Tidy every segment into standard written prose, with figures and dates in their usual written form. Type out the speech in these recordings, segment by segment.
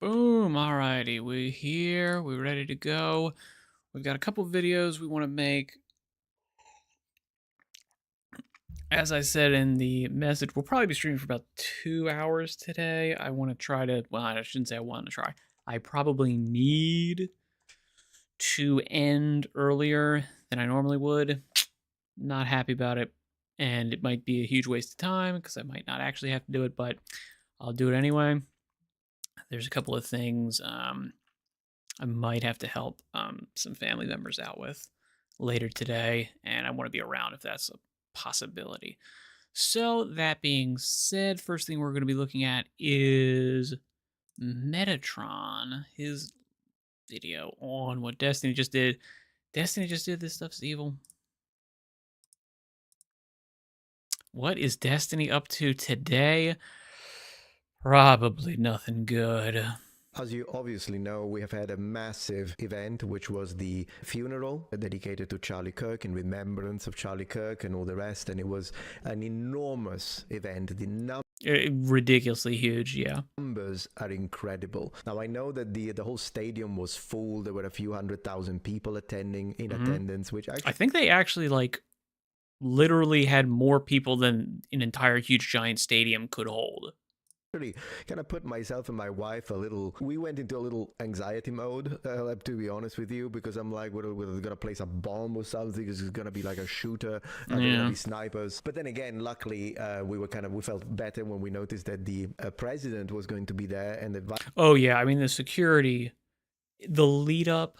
Boom. Alrighty, we're here. We're ready to go. We've got a couple videos we want to make. As I said in the message, we'll probably be streaming for about 2 hours today. I want to try to, well, I shouldn't say I want to try. I probably need to end earlier than I normally would. Not happy about it. And it might be a huge waste of time because I might not actually have to do it, but I'll do it anyway. There's a couple of things I might have to help some family members out with later today, and I want to be around if that's a possibility. So, that being said, first thing we're going to be looking at is Metatron, his video on what Destiny just did. Destiny just did this stuff's evil. What is Destiny up to today? Probably nothing good. As you obviously know, we have had a massive event, which was the funeral dedicated to Charlie Kirk in remembrance of Charlie Kirk and all the rest. And it was an enormous event. Ridiculously huge, yeah. Numbers are incredible. Now, I know that the whole stadium was full. There were a few 100,000 people attending attendance, which I think they actually literally had more people than an entire huge giant stadium could hold. Really kind of put myself and my wife we went into a little anxiety mode, to be honest with you, because I'm like, we're gonna place a bomb or something. It's gonna be like a shooter, gonna be snipers. But then again, luckily, we felt better when we noticed that the president was going to be there, and oh yeah, I mean the security, the lead up,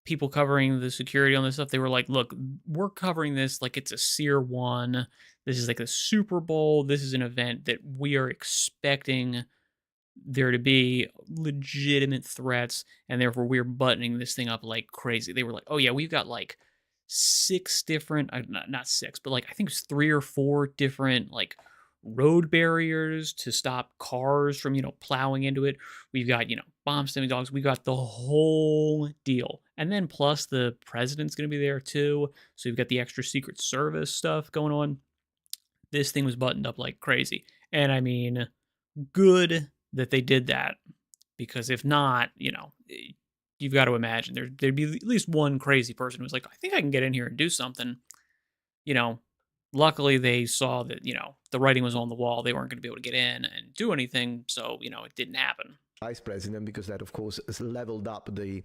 people covering the security on this stuff, they were like, look, we're covering this like it's a Seer 1. This is like a Super Bowl. This is an event that we are expecting there to be legitimate threats, and therefore we're buttoning this thing up like crazy. They were like, oh yeah, we've got like 6 different, not 6, but like I think it's 3 or 4 different like road barriers to stop cars from, plowing into it. We've got, bomb stemming dogs. We got the whole deal. And then plus the president's going to be there too. So you've got the extra Secret Service stuff going on. This thing was buttoned up like crazy. And I mean, good that they did that, because if not, you've got to imagine there'd be at least one crazy person who's like, I think I can get in here and do something. Luckily they saw that, the writing was on the wall. They weren't going to be able to get in and do anything. So, it didn't happen. Vice president, because that of course has leveled up the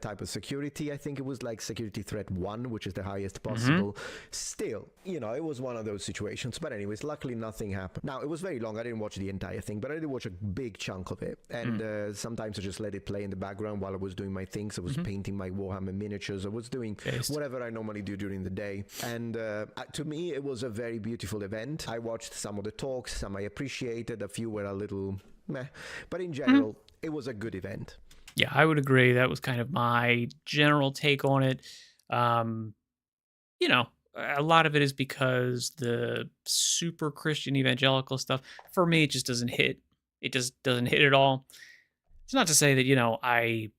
type of security. I think it was like security threat 1, which is the highest possible. Still, it was one of those situations. But anyways, luckily nothing happened. Now, it was very long. I didn't watch the entire thing, but I did watch a big chunk of it. And sometimes I just let it play in the background while I was doing my things. I was painting my Warhammer miniatures. I was doing whatever I normally do during the day. And to me, it was a very beautiful event. I watched some of the talks, some I appreciated, a few were a little meh, but in general, it was a good event. Yeah, I would agree. That was kind of my general take on it. A lot of it is because the super Christian evangelical stuff, for me, it just doesn't hit. It just doesn't hit at all. It's not to say that, I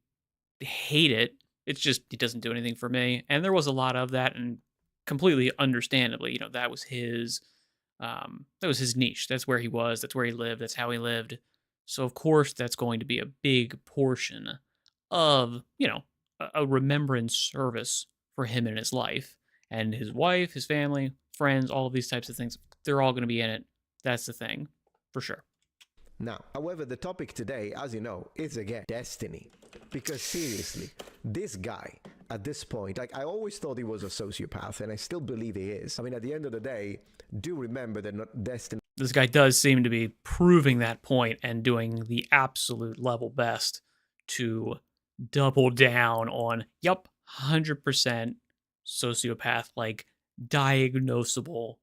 hate it. It's just, it doesn't do anything for me. And there was a lot of that, and completely understandably, that was his niche. That's where he was. That's where he lived. That's how he lived. So, of course, that's going to be a big portion of, a remembrance service for him in his life. And his wife, his family, friends, all of these types of things, they're all going to be in it. That's the thing, for sure. Now, however, the topic today, as you know, is again Destiny. Because seriously, this guy, at this point, I always thought he was a sociopath, and I still believe he is. I mean, at the end of the day, do remember that Destiny... This guy does seem to be proving that point and doing the absolute level best to double down on, 100% sociopath, like diagnosable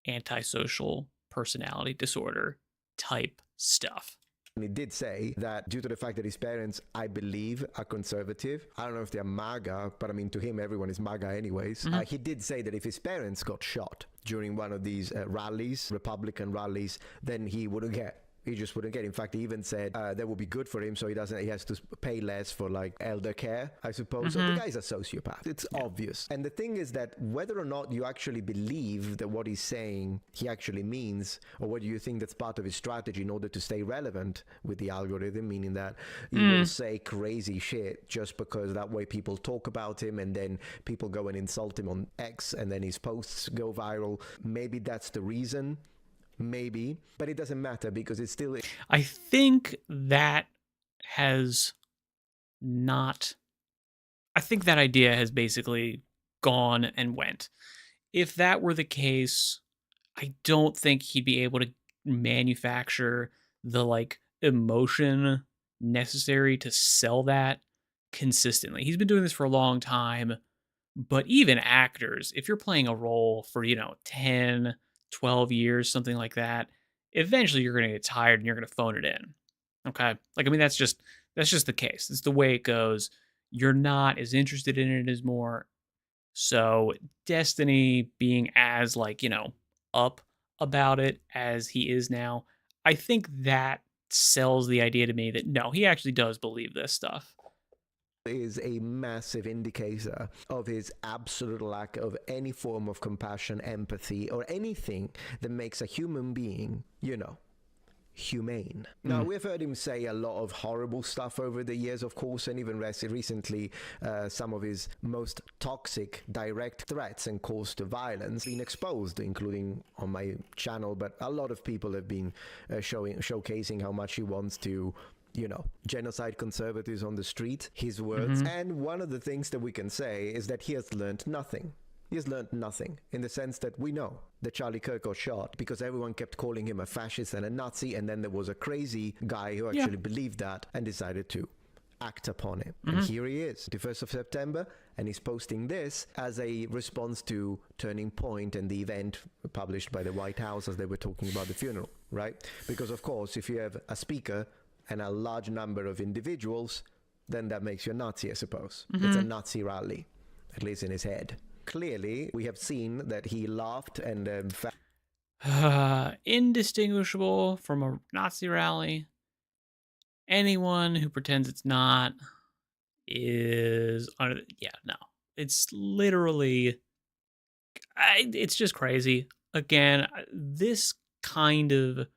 antisocial personality disorder type stuff. And he did say that due to the fact that his parents, I believe, are conservative, I don't know if they're MAGA, but I mean, to him, everyone is MAGA anyways. He did say that if his parents got shot during one of these rallies, Republican rallies, then he wouldn't get He just wouldn't get it. In fact, he even said that would be good for him, so he has to pay less for like elder care, I suppose. So the guy's a sociopath. It's obvious. And the thing is that whether or not you actually believe that what he's saying he actually means, or whether you think that's part of his strategy in order to stay relevant with the algorithm, meaning that he will say crazy shit just because that way people talk about him, and then people go and insult him on X, and then his posts go viral. Maybe that's the reason. Maybe, but it doesn't matter because it's still. I think that has not. I think that idea has basically gone and went. If that were the case, I don't think he'd be able to manufacture the like emotion necessary to sell that consistently. He's been doing this for a long time, but even actors, if you're playing a role for, 10, 12 years, something like that, eventually you're going to get tired and you're going to phone it in. Okay? Like I mean that's just the case. It's the way it goes. You're not as interested in it as more. So Destiny being as like, up about it as he is now, I think that sells the idea to me that no, he actually does believe this stuff. Is a massive indicator of his absolute lack of any form of compassion, empathy, or anything that makes a human being, humane. Now, we've heard him say a lot of horrible stuff over the years, of course, and even recently, some of his most toxic direct threats and calls to violence been exposed, including on my channel, but a lot of people have been showcasing how much he wants to genocide conservatives on the street, his words. And one of the things that we can say is that he has learned nothing. He has learned nothing in the sense that we know that Charlie Kirk got shot because everyone kept calling him a fascist and a Nazi, and then there was a crazy guy who actually believed that and decided to act upon it. And here he is, the 1st of September, and he's posting this as a response to Turning Point and the event published by the White House as they were talking about the funeral, right? Because, of course, if you have a speaker and a large number of individuals, then that makes you a Nazi, I suppose. It's a Nazi rally, at least in his head. Clearly, we have seen that he laughed and indistinguishable from a Nazi rally. Anyone who pretends it's not is under. Yeah, no. It's literally. It's just crazy. Again, this kind of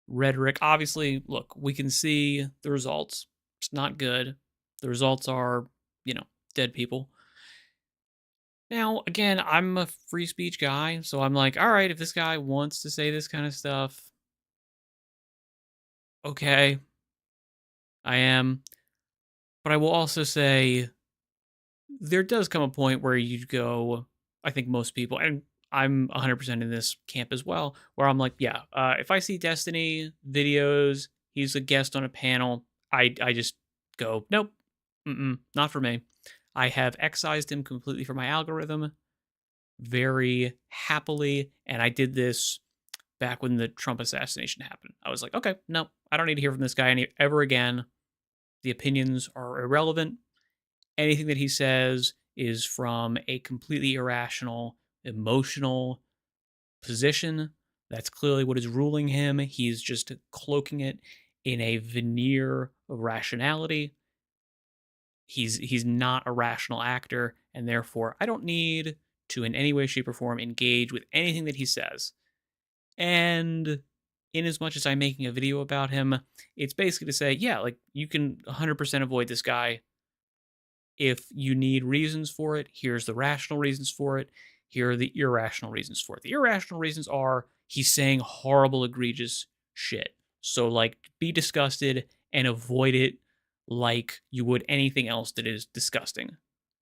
rhetoric. Obviously, look, we can see the results. It's not good. The results are, dead people. Now, again, I'm a free speech guy, so I'm like, all right, if this guy wants to say this kind of stuff, okay, I am. But I will also say there does come a point where you go, I think most people, and I'm 100% in this camp as well, where I'm like, yeah, if I see Destiny videos, he's a guest on a panel, I just go, nope, not for me. I have excised him completely from my algorithm very happily, and I did this back when the Trump assassination happened. I was like, okay, no, I don't need to hear from this guy ever again. The opinions are irrelevant. Anything that he says is from a completely irrational, emotional position. That's clearly what is ruling him. He's just cloaking it in a veneer of rationality. He's not a rational actor, and therefore I don't need to in any way, shape, or form engage with anything that he says. And in as much as I'm making a video about him, it's basically to say, yeah, like you can 100% avoid this guy. If you need reasons for it, here's the rational reasons for it. Here are the irrational reasons for it. The irrational reasons are he's saying horrible, egregious shit. So, like, be disgusted and avoid it like you would anything else that is disgusting.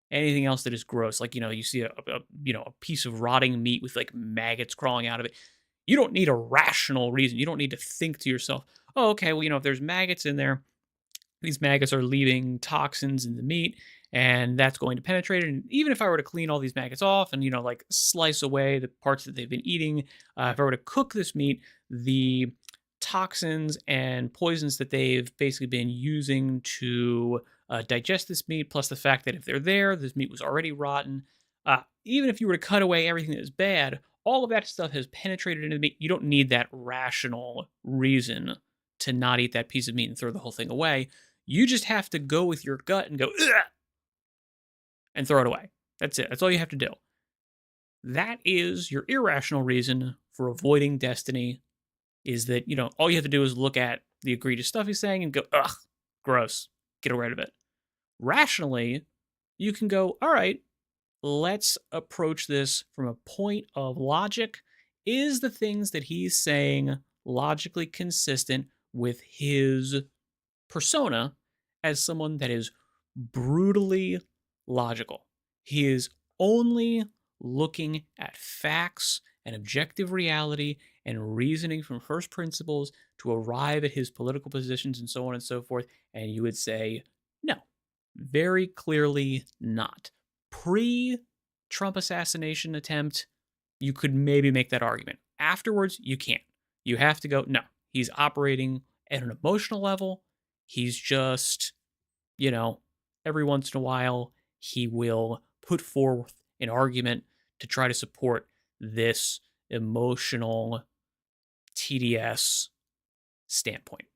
Anything else that is gross. Like, you see a piece of rotting meat with like maggots crawling out of it. You don't need a rational reason. You don't need to think to yourself, oh, okay, well, if there's maggots in there, these maggots are leaving toxins in the meat, and that's going to penetrate it. And even if I were to clean all these maggots off and, like slice away the parts that they've been eating, if I were to cook this meat, the toxins and poisons that they've basically been using to digest this meat, plus the fact that if they're there, this meat was already rotten. Even if you were to cut away everything that is bad, all of that stuff has penetrated into me. You don't need that rational reason to not eat that piece of meat and throw the whole thing away. You just have to go with your gut and go, ugh, and throw it away. That's it. That's all you have to do. That is your irrational reason for avoiding destiny, is that, all you have to do is look at the egregious stuff he's saying and go, ugh, gross, get rid of it. Rationally, you can go, all right, let's approach this from a point of logic. Is the things that he's saying logically consistent with his persona as someone that is brutally logical? He is only looking at facts and objective reality and reasoning from first principles to arrive at his political positions and so on and so forth. And you would say, no, very clearly not. Pre-Trump assassination attempt, you could maybe make that argument. Afterwards, you can't. You have to go, no, he's operating at an emotional level. He's just, every once in a while, he will put forth an argument to try to support this emotional TDS standpoint.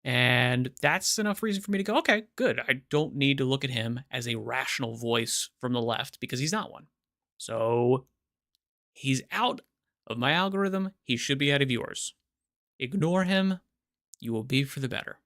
And that's enough reason for me to go, okay, good. I don't need to look at him as a rational voice from the left because he's not one. So he's out of my algorithm. He should be out of yours. Ignore him. You will be for the better.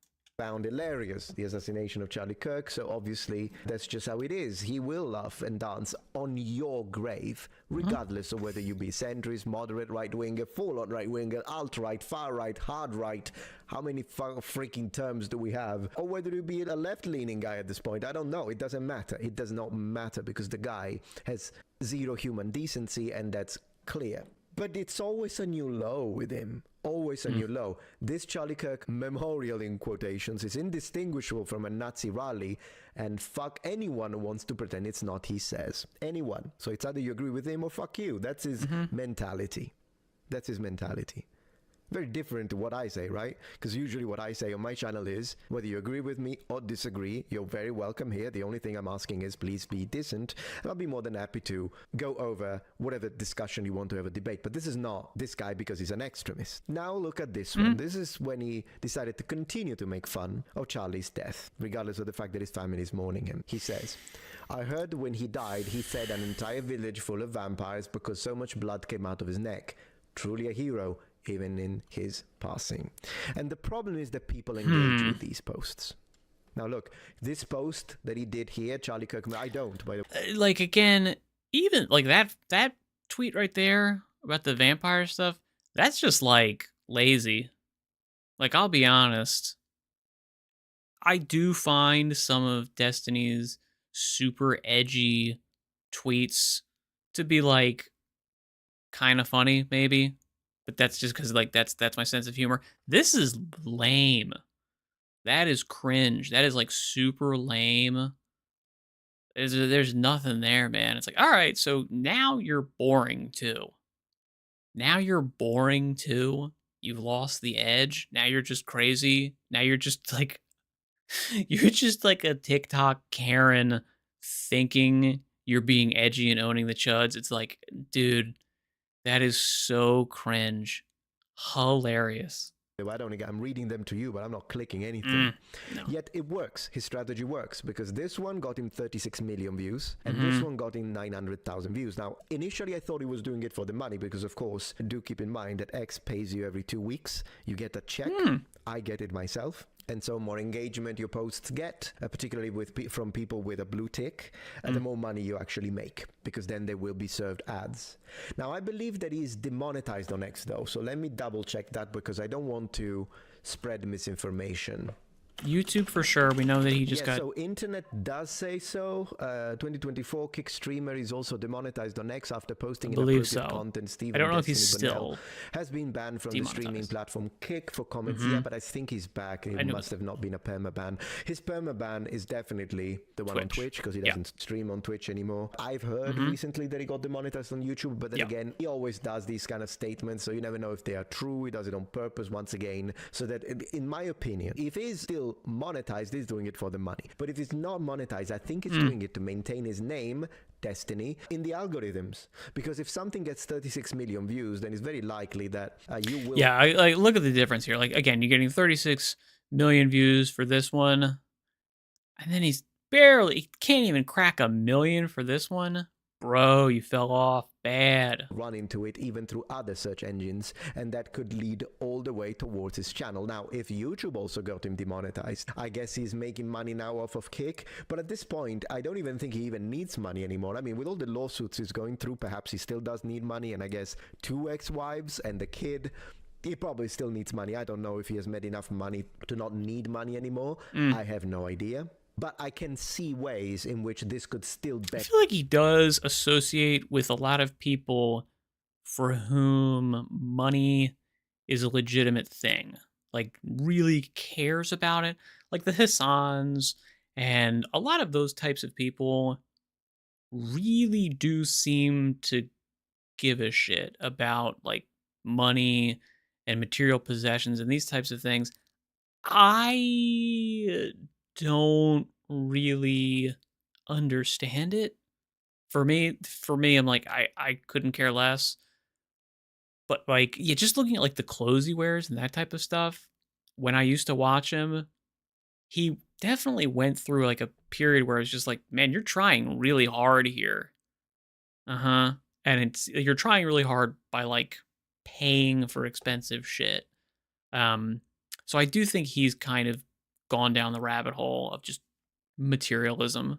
Found hilarious the assassination of Charlie Kirk, so obviously that's just how it is. He will laugh and dance on your grave, regardless of whether you be centrist, moderate right-winger, full-on right-winger, alt-right, far-right, hard-right, how many freaking terms do we have, or whether you be a left-leaning guy at this point. I don't know. It doesn't matter. It does not matter because the guy has zero human decency, and that's clear. But it's always a new low with him. Always a new low. This Charlie Kirk memorial, in quotations, is indistinguishable from a Nazi rally, and fuck anyone who wants to pretend it's not, he says. Anyone. So it's either you agree with him or fuck you. That's his mentality. That's his mentality. Very different to what I say, right? Because usually what I say on my channel is, whether you agree with me or disagree, you're very welcome here. The only thing I'm asking is please be decent, and I'll be more than happy to go over whatever discussion you want to have a debate. But this is not this guy because he's an extremist. Now look at this one. This is when he decided to continue to make fun of Charlie's death, regardless of the fact that his family is mourning him. He says, I heard when he died, he fed an entire village full of vampires because so much blood came out of his neck. Truly a hero, even in his passing. And the problem is that people engage with these posts. Now look, this post that he did here, Charlie Kirk, I don't, by the way. Like, again, even like that tweet right there about the vampire stuff, that's just like lazy. Like, I'll be honest, I do find some of Destiny's super edgy tweets to be like kind of funny, maybe. But that's just because, like, that's my sense of humor. This is lame. That is cringe. That is, like, super lame. There's nothing there, man. It's like, all right, so now you're boring, too. Now you're boring, too. You've lost the edge. Now you're just crazy. Now you're just, like, you're just, like, a TikTok Karen thinking you're being edgy and owning the chuds. It's like, dude, that is so cringe. Hilarious. I'm reading them to you, but I'm not clicking anything. No. Yet it works. His strategy works because this one got him 36 million views and this one got him 900,000 views. Now, initially I thought he was doing it for the money because, of course, do keep in mind that X pays you every 2 weeks. You get a check. I get it myself. And so more engagement your posts get, particularly from people with a blue tick, the more money you actually make, because then they will be served ads. Now, I believe that he's demonetized on X, though, so let me double check that because I don't want to spread misinformation. YouTube for sure. We know that he just got... So internet does say so. 2024 Kick Streamer is also demonetized on X after posting inappropriate content. Steven I don't know if Destiny he's still has been banned from the streaming platform Kick for comments. Yeah, but I think he's back. It must have not been a permaban. His permaban is definitely the one on Twitch because he doesn't stream on Twitch anymore. I've heard recently that he got demonetized on YouTube, but then again, he always does these kind of statements, so you never know if they are true. He does it on purpose once again, so that in my opinion, if he's still still monetized, he's doing it for the money. But if it's not monetized, I think he's Mm. doing it to maintain his name, Destiny, in the algorithms. Because if something gets 36 million views, then it's very likely that you will. Yeah, I look at the difference here. Like, again, you're getting 36 million views for this one, and then he can't even crack a million for this one. Bro, you fell off bad. Run into it even through other search engines, and that could lead all the way towards his channel. Now, if YouTube also got him demonetized, I guess he's making money now off of Kick, but at this point I don't even think he even needs money anymore. I mean, with all the lawsuits he's going through, perhaps he still does need money, and I guess 2 ex-wives and the kid, he probably still needs money. I don't know if he has made enough money to not need money anymore. I have no idea. But I can see ways in which this could still I be. feel like he does associate with a lot of people for whom money is a legitimate thing. Like, really cares about it. Like the Hassans and a lot of those types of people really do seem to give a shit about like money and material possessions and these types of things. I don't really understand it. For me, I'm like, I couldn't care less. But like, yeah, just looking at like the clothes he wears and that type of stuff, when I used to watch him, he definitely went through like a period where it's just like, man, you're trying really hard here. Uh-huh. And you're trying really hard by like paying for expensive shit. Um, so I do think he's kind of gone down the rabbit hole of just materialism.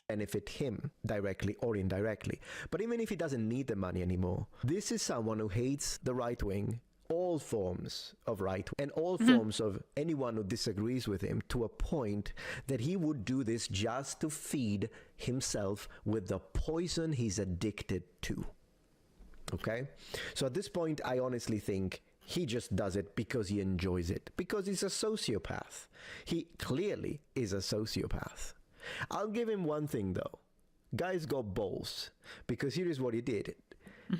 Benefit him directly or indirectly. But even if he doesn't need the money anymore, this is someone who hates the right wing, all forms of right, and all forms of anyone who disagrees with him, to a point that he would do this just to feed himself with the poison he's addicted to. Okay? So at this point, I honestly think he just does it because he enjoys it, because he's a sociopath. He clearly is a sociopath. I'll give him one thing though. Guy's got balls, because here is what he did.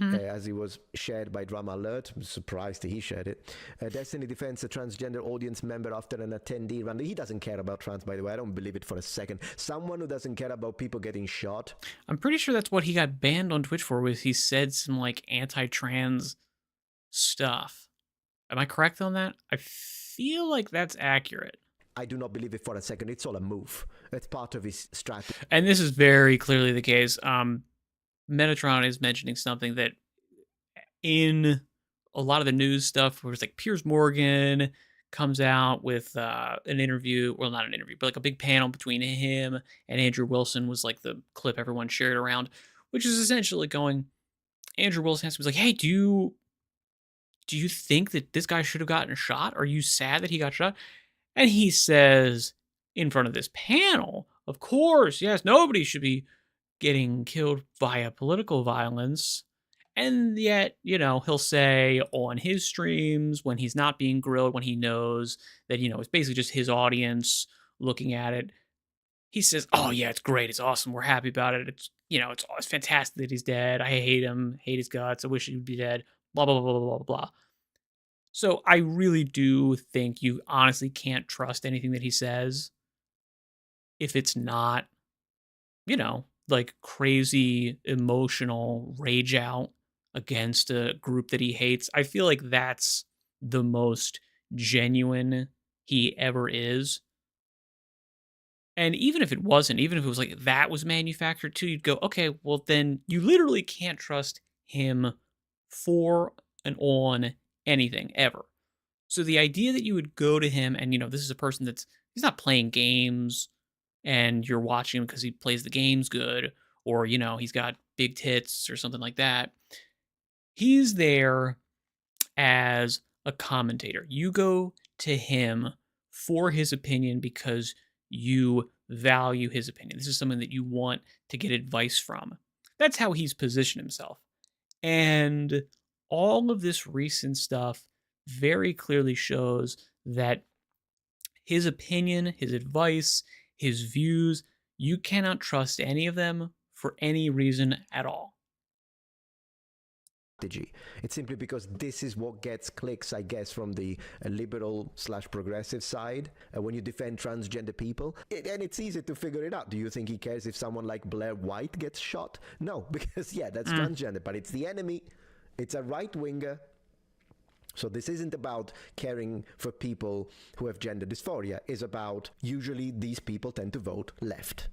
As he was shared by Drama Alert, I'm surprised that he shared it. Destiny defends a transgender audience member after an attendee run. He doesn't care about trans, by the way. I don't believe it for a second. Someone who doesn't care about people getting shot. I'm pretty sure that's what he got banned on Twitch for, was he said some like anti-trans stuff. Am I correct on that? I feel like that's accurate. I do not believe it for a second. It's all a move. It's part of his strategy. And this is very clearly the case. Metatron is mentioning something that in a lot of the news stuff where it's like Piers Morgan comes out with an interview, well, not an interview, but like a big panel between him and Andrew Wilson was like the clip everyone shared around, which is essentially going, Andrew Wilson was like, hey, do you think that this guy should have gotten shot? Are you sad that he got shot? And he says in front of this panel, of course, yes, nobody should be getting killed via political violence. And yet, he'll say on his streams, when he's not being grilled, when he knows that, it's basically just his audience looking at it, he says, oh, yeah, it's great. It's awesome. We're happy about it. It's fantastic that he's dead. I hate him, hate his guts. I wish he would be dead. Blah, blah, blah, blah, blah, blah. So I really do think you honestly can't trust anything that he says if it's not, like crazy emotional rage out against a group that he hates. I feel like that's the most genuine he ever is. And even if it wasn't, even if it was like that was manufactured too, you'd go, okay, well then you literally can't trust him for and on anything ever. So the idea that you would go to him and, this is a person he's not playing games and you're watching him because he plays the games good, or, he's got big tits or something like that. He's there as a commentator. You go to him for his opinion because you value his opinion. This is something that you want to get advice from. That's how he's positioned himself. And all of this recent stuff very clearly shows that his opinion, his advice, his views, you cannot trust any of them for any reason at all. strategy. It's simply because this is what gets clicks, I guess, from the liberal slash progressive side when you defend transgender people. And it's easy to figure it out. Do you think he cares if someone like Blair White gets shot? No, because yeah, that's transgender, but it's the enemy. It's a right winger. So this isn't about caring for people who have gender dysphoria. It's about usually these people tend to vote left.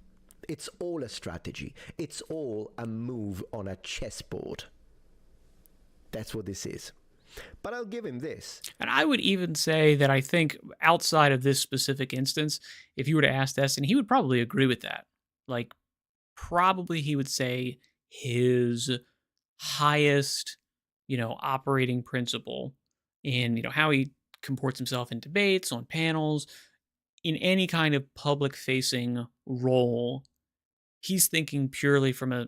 It's all a strategy. It's all a move on a chessboard. That's what this is. But I'll give him this. And I would even say that I think outside of this specific instance, if you were to ask Destiny, he would probably agree with that. Like, probably he would say his highest, operating principle in, how he comports himself in debates, on panels, in any kind of public facing role, he's thinking purely from a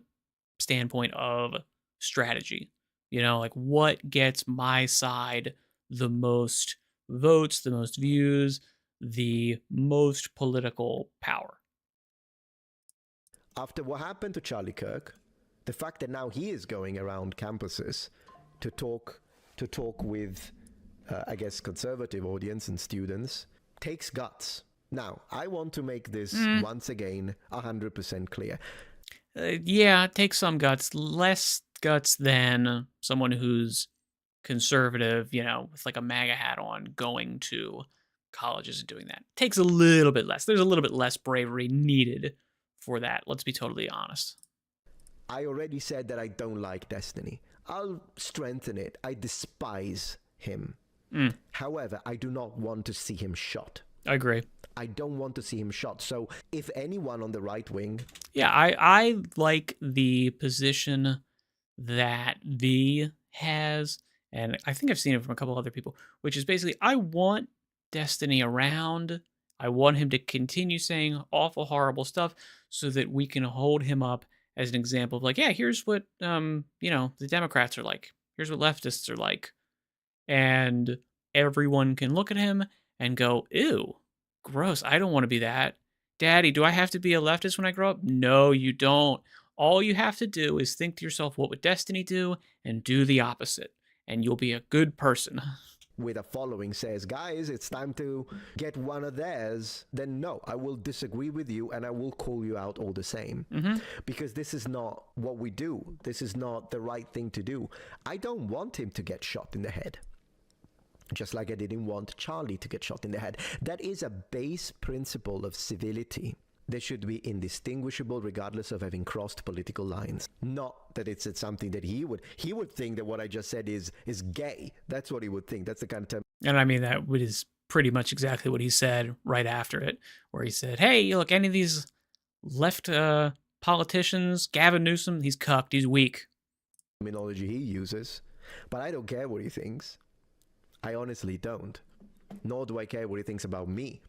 standpoint of strategy. Like what gets my side the most votes, the most views, the most political power. After what happened to Charlie Kirk, the fact that now he is going around campuses to talk with, I guess, conservative audience and students takes guts. Now, I want to make this once again 100% clear. Yeah, it takes some guts, less guts than someone who's conservative, with like a MAGA hat on, going to colleges and doing that. It takes a little bit less. There's a little bit less bravery needed for that. Let's be totally honest. I already said that I don't like Destiny. I'll strengthen it. I despise him. However, I do not want to see him shot. I agree. I don't want to see him shot. So if anyone on the right wing... Yeah, I like the position that V has, and I think I've seen it from a couple other people, which is basically, I want Destiny around. I want him to continue saying awful, horrible stuff so that we can hold him up as an example of like, yeah, here's what, the Democrats are like. Here's what leftists are like. And everyone can look at him and go, ew, gross. I don't want to be that. Daddy, do I have to be a leftist when I grow up? No, you don't. All you have to do is think to yourself, what would Destiny do? And do the opposite. And you'll be a good person. With a following says, guys, it's time to get one of theirs, then no, I will disagree with you and I will call you out all the same. Because this is not what we do. This is not the right thing to do. I don't want him to get shot in the head. Just like I didn't want Charlie to get shot in the head. That is a base principle of civility. They should be indistinguishable regardless of having crossed political lines. Not that it's something that he would think that what I just said is gay. That's what he would think. That's the kind of term. And I mean, that is pretty much exactly what he said right after it, where he said, hey, look, any of these left politicians, Gavin Newsom, he's cucked, he's weak. Terminology he uses, but I don't care what he thinks. I honestly don't. Nor do I care what he thinks about me.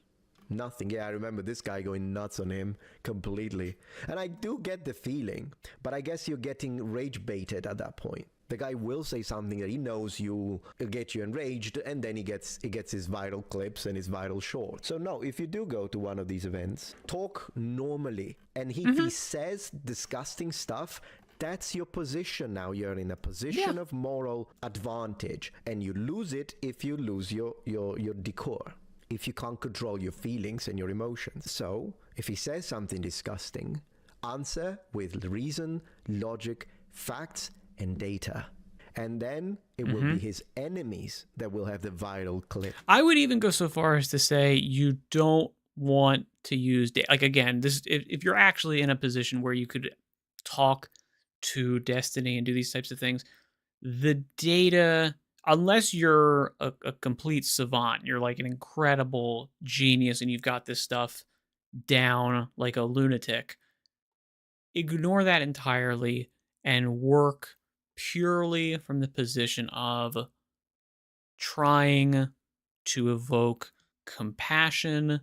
Nothing. Yeah, I remember this guy going nuts on him completely. And I do get the feeling, but I guess you're getting rage baited at that point. The guy will say something that he knows you'll get you enraged, and then he gets his viral clips and his viral shorts. So no, if you do go to one of these events, talk normally. And if he says disgusting stuff, that's your position now. You're in a position of moral advantage, and you lose it if you lose your decor. If you can't control your feelings and your emotions. So, if he says something disgusting, answer with reason, logic, facts, and data. And then it will be his enemies that will have the viral clip. I would even go so far as to say you don't want to use like, again, this if you're actually in a position where you could talk to Destiny and do these types of things, the data, unless you're a complete savant, you're like an incredible genius and you've got this stuff down like a lunatic, ignore that entirely and work purely from the position of trying to evoke compassion,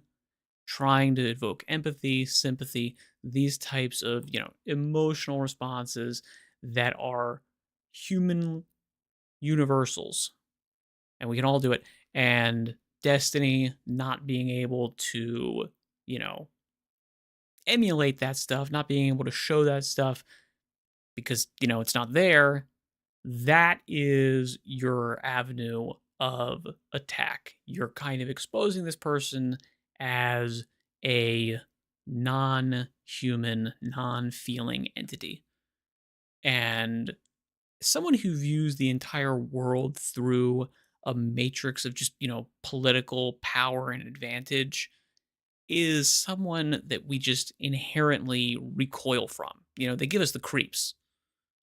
trying to evoke empathy, sympathy, these types of, emotional responses that are human universals. And we can all do it. And Destiny not being able to, emulate that stuff, not being able to show that stuff because, it's not there, that is your avenue of attack. You're kind of exposing this person as a non human, non feeling entity. And someone who views the entire world through a matrix of just, political power and advantage is someone that we just inherently recoil from. They give us the creeps.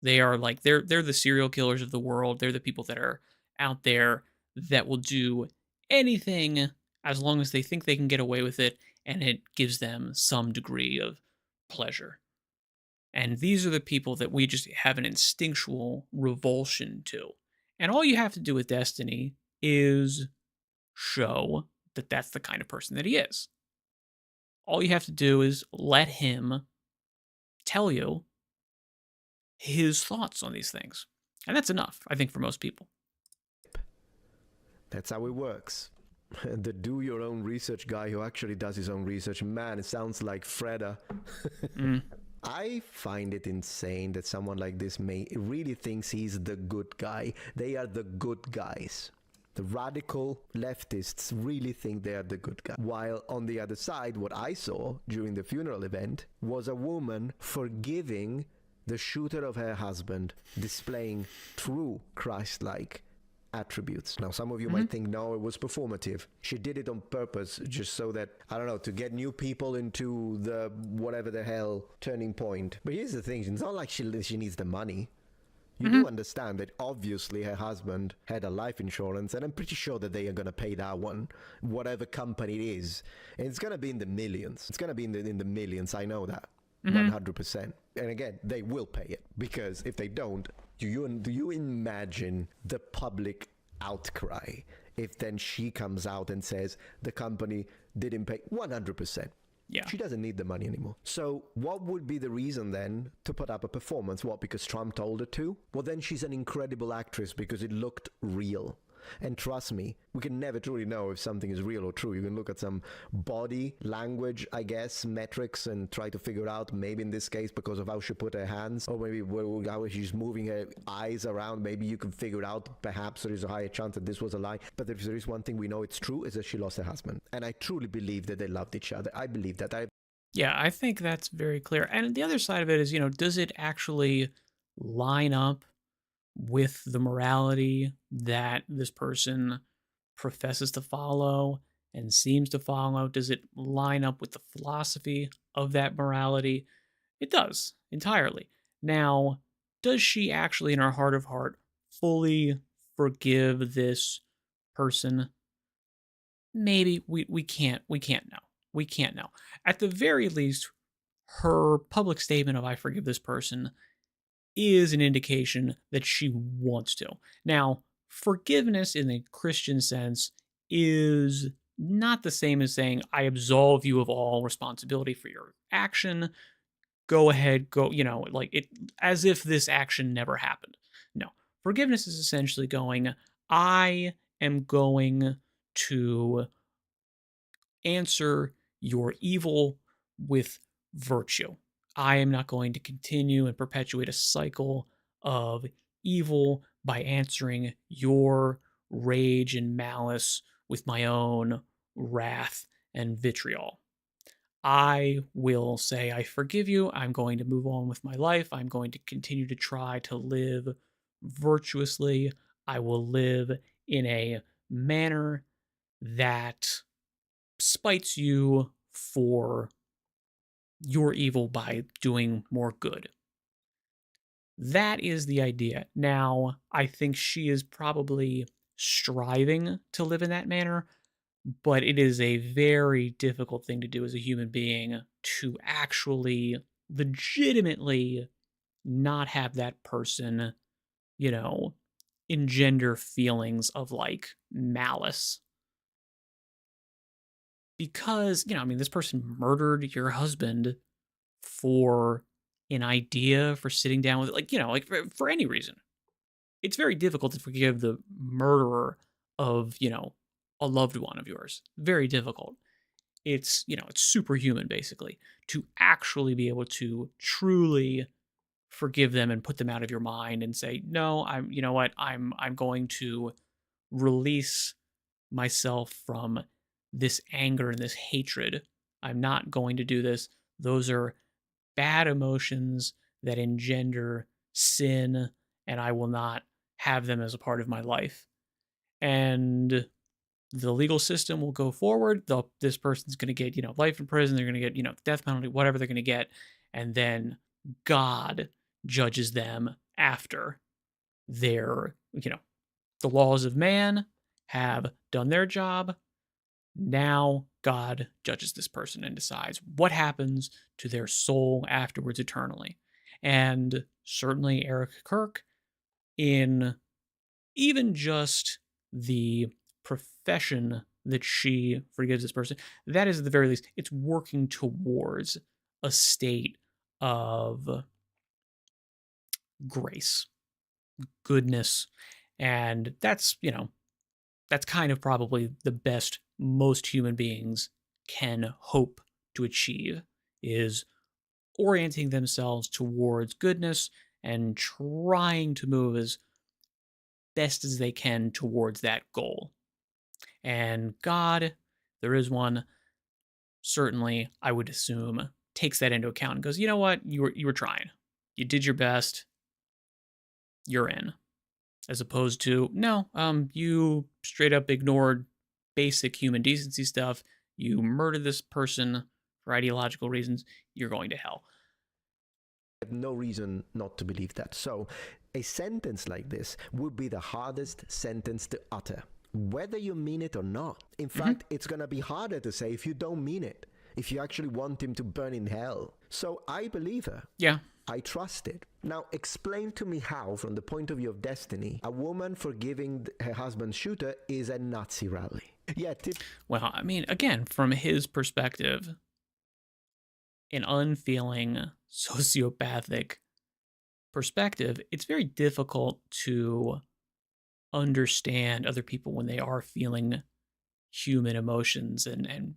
They are like they're the serial killers of the world. They're the people that are out there that will do anything as long as they think they can get away with it and it gives them some degree of pleasure. And these are the people that we just have an instinctual revulsion to. And all you have to do with Destiny is show that that's the kind of person that he is. All you have to do is let him tell you his thoughts on these things. And that's enough, I think, for most people. That's how it works. The do your own research guy who actually does his own research, man, it sounds like Freda. Mm. I find it insane that someone like this really thinks he's the good guy. They are the good guys. The radical leftists really think they are the good guy. While on the other side, what I saw during the funeral event was a woman forgiving the shooter of her husband, displaying true Christ-like attributes. Now, some of you might think, no, it was performative. She did it on purpose, just so that, I don't know, to get new people into the whatever the hell turning point. But here's the thing, it's not like she needs the money. You do understand that obviously her husband had a life insurance, and I'm pretty sure that they are going to pay that one, whatever company it is. And it's going to be in the millions. It's going to be in the millions, I know that. 100%. And again, they will pay it, because if they don't, do you imagine the public outcry if then she comes out and says the company didn't pay 100%? Yeah. She doesn't need the money anymore. So what would be the reason then to put up a performance? What, because Trump told her to? Well, then she's an incredible actress because it looked real. And trust me, we can never truly know if something is real or true. You can look at some body language, I guess, metrics, and try to figure out, maybe in this case, because of how she put her hands, or maybe how she's moving her eyes around, maybe you can figure out, perhaps there is a higher chance that this was a lie. But if there is one thing we know it's true, is that she lost her husband. And I truly believe that they loved each other. I believe that. Yeah, I think that's very clear. And the other side of it is, does it actually line up with the morality that this person professes to follow and seems to follow? Does it line up with the philosophy of that morality? It does, entirely. Now, does she actually, in her heart of heart, fully forgive this person? Maybe we can't know. We can't know. At the very least, her public statement of I forgive this person is an indication that she wants to. Now, forgiveness in the Christian sense is not the same as saying, I absolve you of all responsibility for your action. Go ahead, go, like it, as if this action never happened. No, forgiveness is essentially going, I am going to answer your evil with virtue. I am not going to continue and perpetuate a cycle of evil by answering your rage and malice with my own wrath and vitriol. I will say, I forgive you. I'm going to move on with my life. I'm going to continue to try to live virtuously. I will live in a manner that spites you for your evil by doing more good. That is the idea. Now, I think she is probably striving to live in that manner, but it is a very difficult thing to do as a human being to actually legitimately not have that person, you know, engender feelings of like malice. Because, this person murdered your husband for an idea, for sitting down with, like, like for any reason. It's very difficult to forgive the murderer of, a loved one of yours. Very difficult. It's superhuman, basically, to actually be able to truly forgive them and put them out of your mind and say, no, you know what, I'm going to release myself from this anger and this hatred. I'm not going to do this. Those are bad emotions that engender sin, and I will not have them as a part of my life. And the legal system will go forward. This person's going to get, life in prison. They're going to get, death penalty, whatever they're going to get. And then God judges them after their, the laws of man have done their job. Now God judges this person and decides what happens to their soul afterwards eternally. And certainly Eric Kirk, in even just the profession that she forgives this person, that is at the very least, it's working towards a state of grace, goodness. And that's, that's kind of probably the best most human beings can hope to achieve, is orienting themselves towards goodness and trying to move as best as they can towards that goal. And God, there is one, certainly, I would assume, takes that into account and goes, you know what, you were trying. You did your best. You're in. As opposed to, no, you straight up ignored basic human decency stuff. You murdered this person for ideological reasons. You're going to hell. I have no reason not to believe that. So a sentence like this would be the hardest sentence to utter, whether you mean it or not. In fact, it's going to be harder to say if you don't mean it, if you actually want him to burn in hell. So I believe her. Yeah. I trust it. Now, explain to me how, from the point of view of destiny, a woman forgiving her husband's shooter is a Nazi rally. Well, I mean, again, from his perspective, an unfeeling, sociopathic perspective, it's very difficult to understand other people when they are feeling human emotions and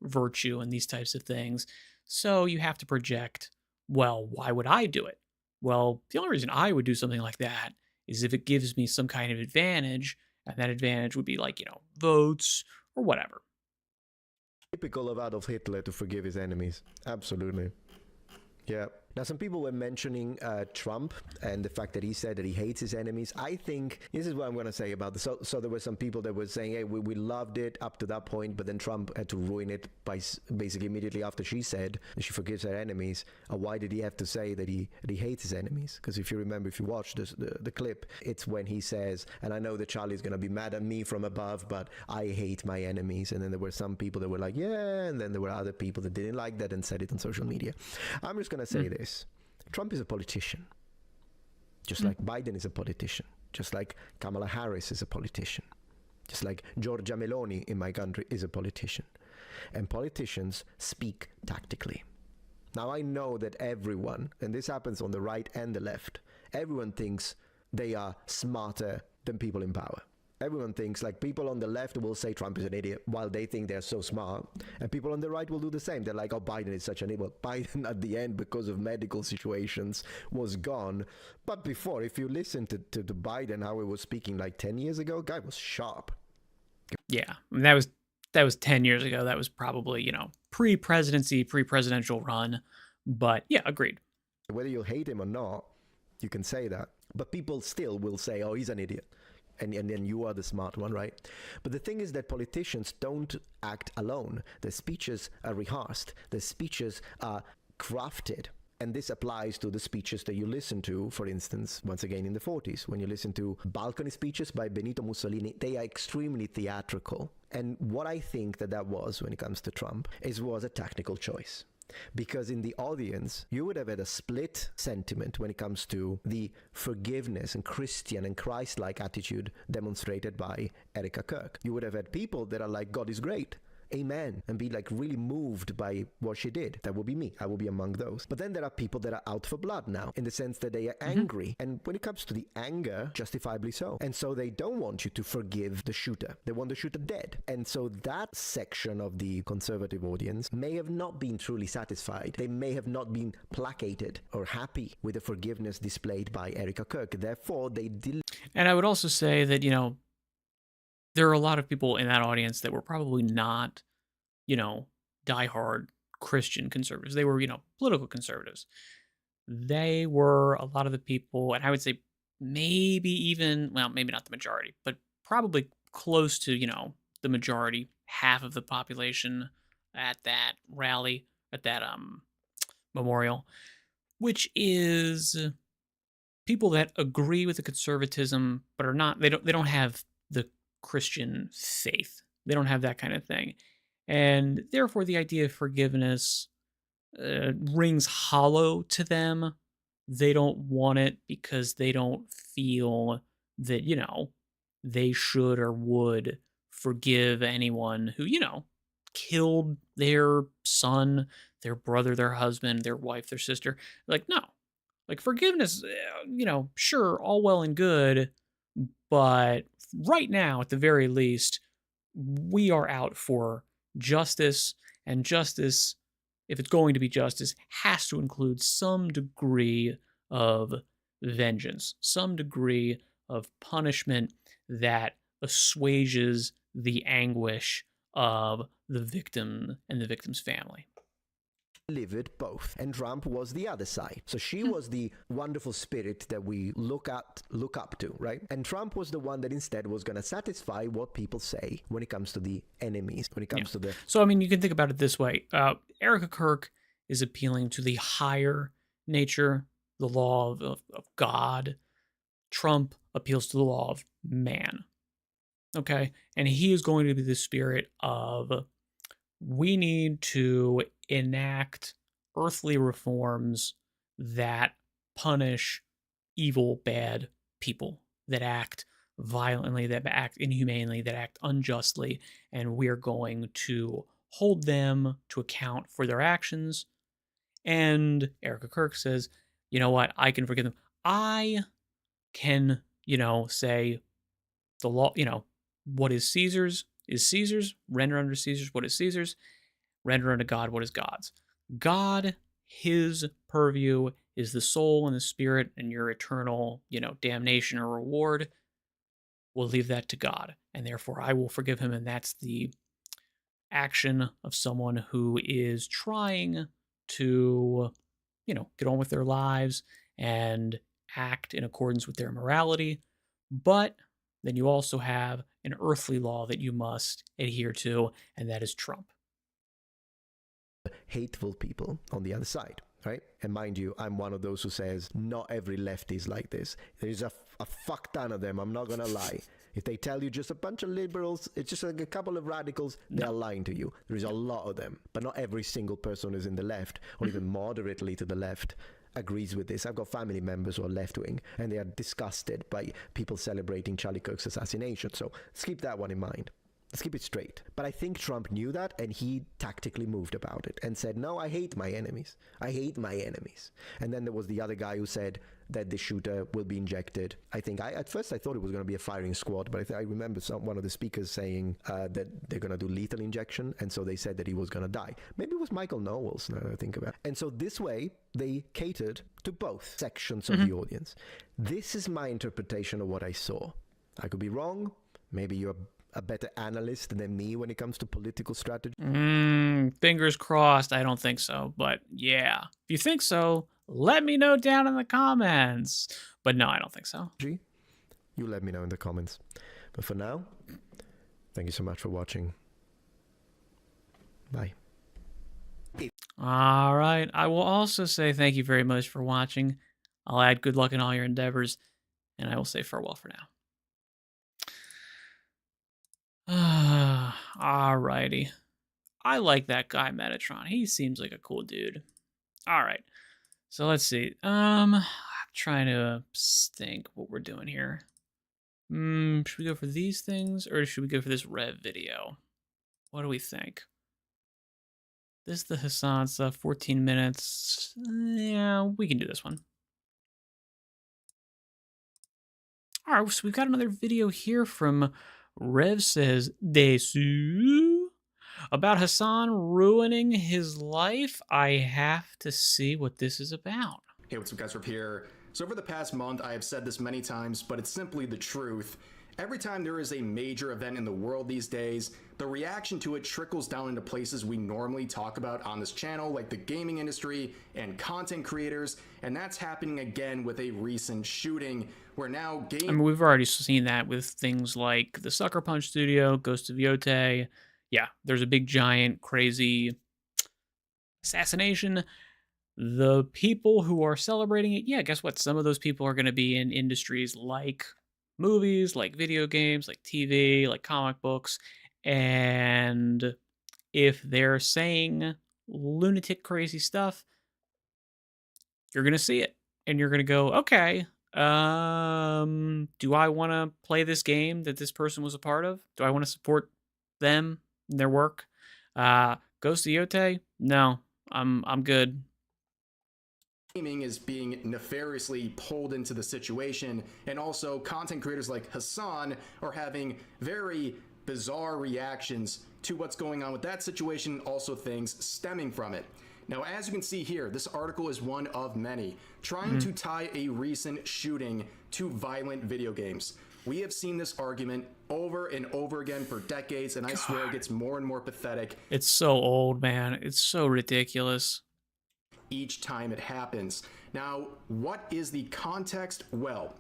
virtue and these types of things. So you have to project, well, why would I do it? Well, the only reason I would do something like that is if it gives me some kind of advantage, and that advantage would be like, votes or whatever. Typical of Adolf Hitler to forgive his enemies. Absolutely. Yeah. Now, some people were mentioning Trump and the fact that he said that he hates his enemies. I think this is what I'm going to say about this. So there were some people that were saying, hey, we loved it up to that point, but then Trump had to ruin it by basically immediately after she said that she forgives her enemies. Why did he have to say that he hates his enemies? Because if you remember, if you watch the clip, it's when he says, and I know that Charlie's going to be mad at me from above, but I hate my enemies. And then there were some people that were like, yeah, and then there were other people that didn't like that and said it on social media. I'm just going to say this. Trump is a politician, just like Biden is a politician, just like Kamala Harris is a politician, just like Giorgia Meloni in my country is a politician. And politicians speak tactically. Now, I know that everyone, and this happens on the right and the left, everyone thinks they are smarter than people in power. Everyone thinks, like, people on the left will say Trump is an idiot while they think they're so smart. And people on the right will do the same. They're like, oh, Biden is such an idiot. Well, Biden at the end, because of medical situations, was gone. But before, if you listen to Biden, how he was speaking like 10 years ago, guy was sharp. Yeah, I mean, that was 10 years ago. That was probably, pre-presidency, pre-presidential run. But yeah, agreed. Whether you hate him or not, you can say that. But people still will say, oh, he's an idiot. And then you are the smart one, right? But the thing is that politicians don't act alone. Their speeches are rehearsed. Their speeches are crafted. And this applies to the speeches that you listen to, for instance, once again in the 40s. When you listen to balcony speeches by Benito Mussolini, they are extremely theatrical. And what I think that was when it comes to Trump was a tactical choice. Because in the audience, you would have had a split sentiment when it comes to the forgiveness and Christian and Christ-like attitude demonstrated by Erika Kirk. You would have had people that are like, God is great. amen, and be like really moved by what she did. That would be me. I will be among those. But then there are people that are out for blood now, in the sense that they are angry. And when it comes to the anger, justifiably so. And so they don't want you to forgive the shooter. They want the shooter dead. And so that section of the conservative audience may have not been truly satisfied. They may have not been placated or happy with the forgiveness displayed by Erica Kirk. Therefore, they And I would also say that, there are a lot of people in that audience that were probably not, diehard Christian conservatives. They were, political conservatives. They were a lot of the people, and I would say maybe even, well, maybe not the majority, but probably close to, the majority, half of the population at that rally, at that memorial, which is people that agree with the conservatism but are not, they don't have the Christian faith. They don't have that kind of thing. And therefore the idea of forgiveness rings hollow to them. They don't want it because they don't feel that, they should or would forgive anyone who, killed their son, their brother, their husband, their wife, their sister. Like, no. Like, forgiveness, sure, all well and good, but right now, at the very least, we are out for justice, and justice, if it's going to be justice, has to include some degree of vengeance, some degree of punishment that assuages the anguish of the victim and the victim's family. delivered both, and Trump was the other side. So she was the wonderful spirit that we look up to, right? And Trump was the one that instead was going to satisfy what people say when it comes to the enemies, when it comes to the... So, I mean, you can think about it this way. Erica Kirk is appealing to the higher nature, the law of God. Trump appeals to the law of man. Okay? And he is going to be the spirit of, we need to enact earthly reforms that punish evil, bad people that act violently, that act inhumanely, that act unjustly, and we're going to hold them to account for their actions. And Erica Kirk says, you know what, I can forgive them. I can, say the law, what is Caesar's, render unto Caesar's what is Caesar's, render unto God what is God's. God, his purview is the soul and the spirit and your eternal, damnation or reward. We'll leave that to God. And therefore I will forgive him. And that's the action of someone who is trying to, get on with their lives and act in accordance with their morality. But then you also have an earthly law that you must adhere to, and that is Trump. hateful people on the other side, right? And mind you, I'm one of those who says not every lefty is like this. There's a fuck ton of them, I'm not gonna lie. If they tell you just a bunch of liberals, it's just like a couple of radicals, they're lying to you. There is a lot of them, but not every single person who's in the left, or even moderately to the left, agrees with this. I've got family members who are left-wing, and they are disgusted by people celebrating Charlie Kirk's assassination. So let's keep that one in mind. Let's keep it straight. But I think Trump knew that, and he tactically moved about it and said, no, I hate my enemies. I hate my enemies. And then there was the other guy who said that the shooter will be injected. At first I thought it was going to be a firing squad, but I remember one of the speakers saying that they're going to do lethal injection, and so they said that he was going to die. Maybe it was Michael Knowles, now that I think about it. And so this way, they catered to both sections of the audience. This is my interpretation of what I saw. I could be wrong. Maybe you're a better analyst than me when it comes to political strategy. Fingers crossed. I don't think so, but yeah. If you think so, let me know down in the comments. But no, I don't think so. You let me know in the comments. But for now, thank you so much for watching. Bye. All right. I will also say thank you very much for watching. I'll add good luck in all your endeavors, and I will say farewell for now. Alrighty. I like that guy, Metatron. He seems like a cool dude. Alright. So let's see. I'm trying to think what we're doing here. Should we go for these things, or should we go for this rev video? What do we think? This is the Hassan stuff, 14 minutes. Yeah, we can do this one. All right, so we've got another video here from Rev says Desu about Hassan ruining his life. I have to see what this is about. Hey, what's up guys, Rip here. So over the past month, I have said this many times, but it's simply the truth. Every time there is a major event in the world these days, the reaction to it trickles down into places we normally talk about on this channel, like the gaming industry and content creators, and that's happening again with a recent shooting, where now I mean, we've already seen that with things like the Sucker Punch Studio, Ghost of Yote. Yeah, there's a big, giant, crazy assassination. The people who are celebrating it, yeah, guess what? Some of those people are going to be in industries like movies, like video games, like TV, like comic books. And if they're saying lunatic, crazy stuff, you're going to see it. And you're going to go, okay, do I want to play this game that this person was a part of? Do I want to support them and their work? Ghost of Yote? No, I'm good. Gaming is being nefariously pulled into the situation, and also content creators like Hassan are having very bizarre reactions to what's going on with that situation, also things stemming from it. Now, as you can see here, this article is one of many trying to tie a recent shooting to violent video games. We have seen this argument over and over again for decades, and I swear it gets more and more pathetic. It's so old, man. It's so ridiculous. Each time it happens. Now, what is the context? Well,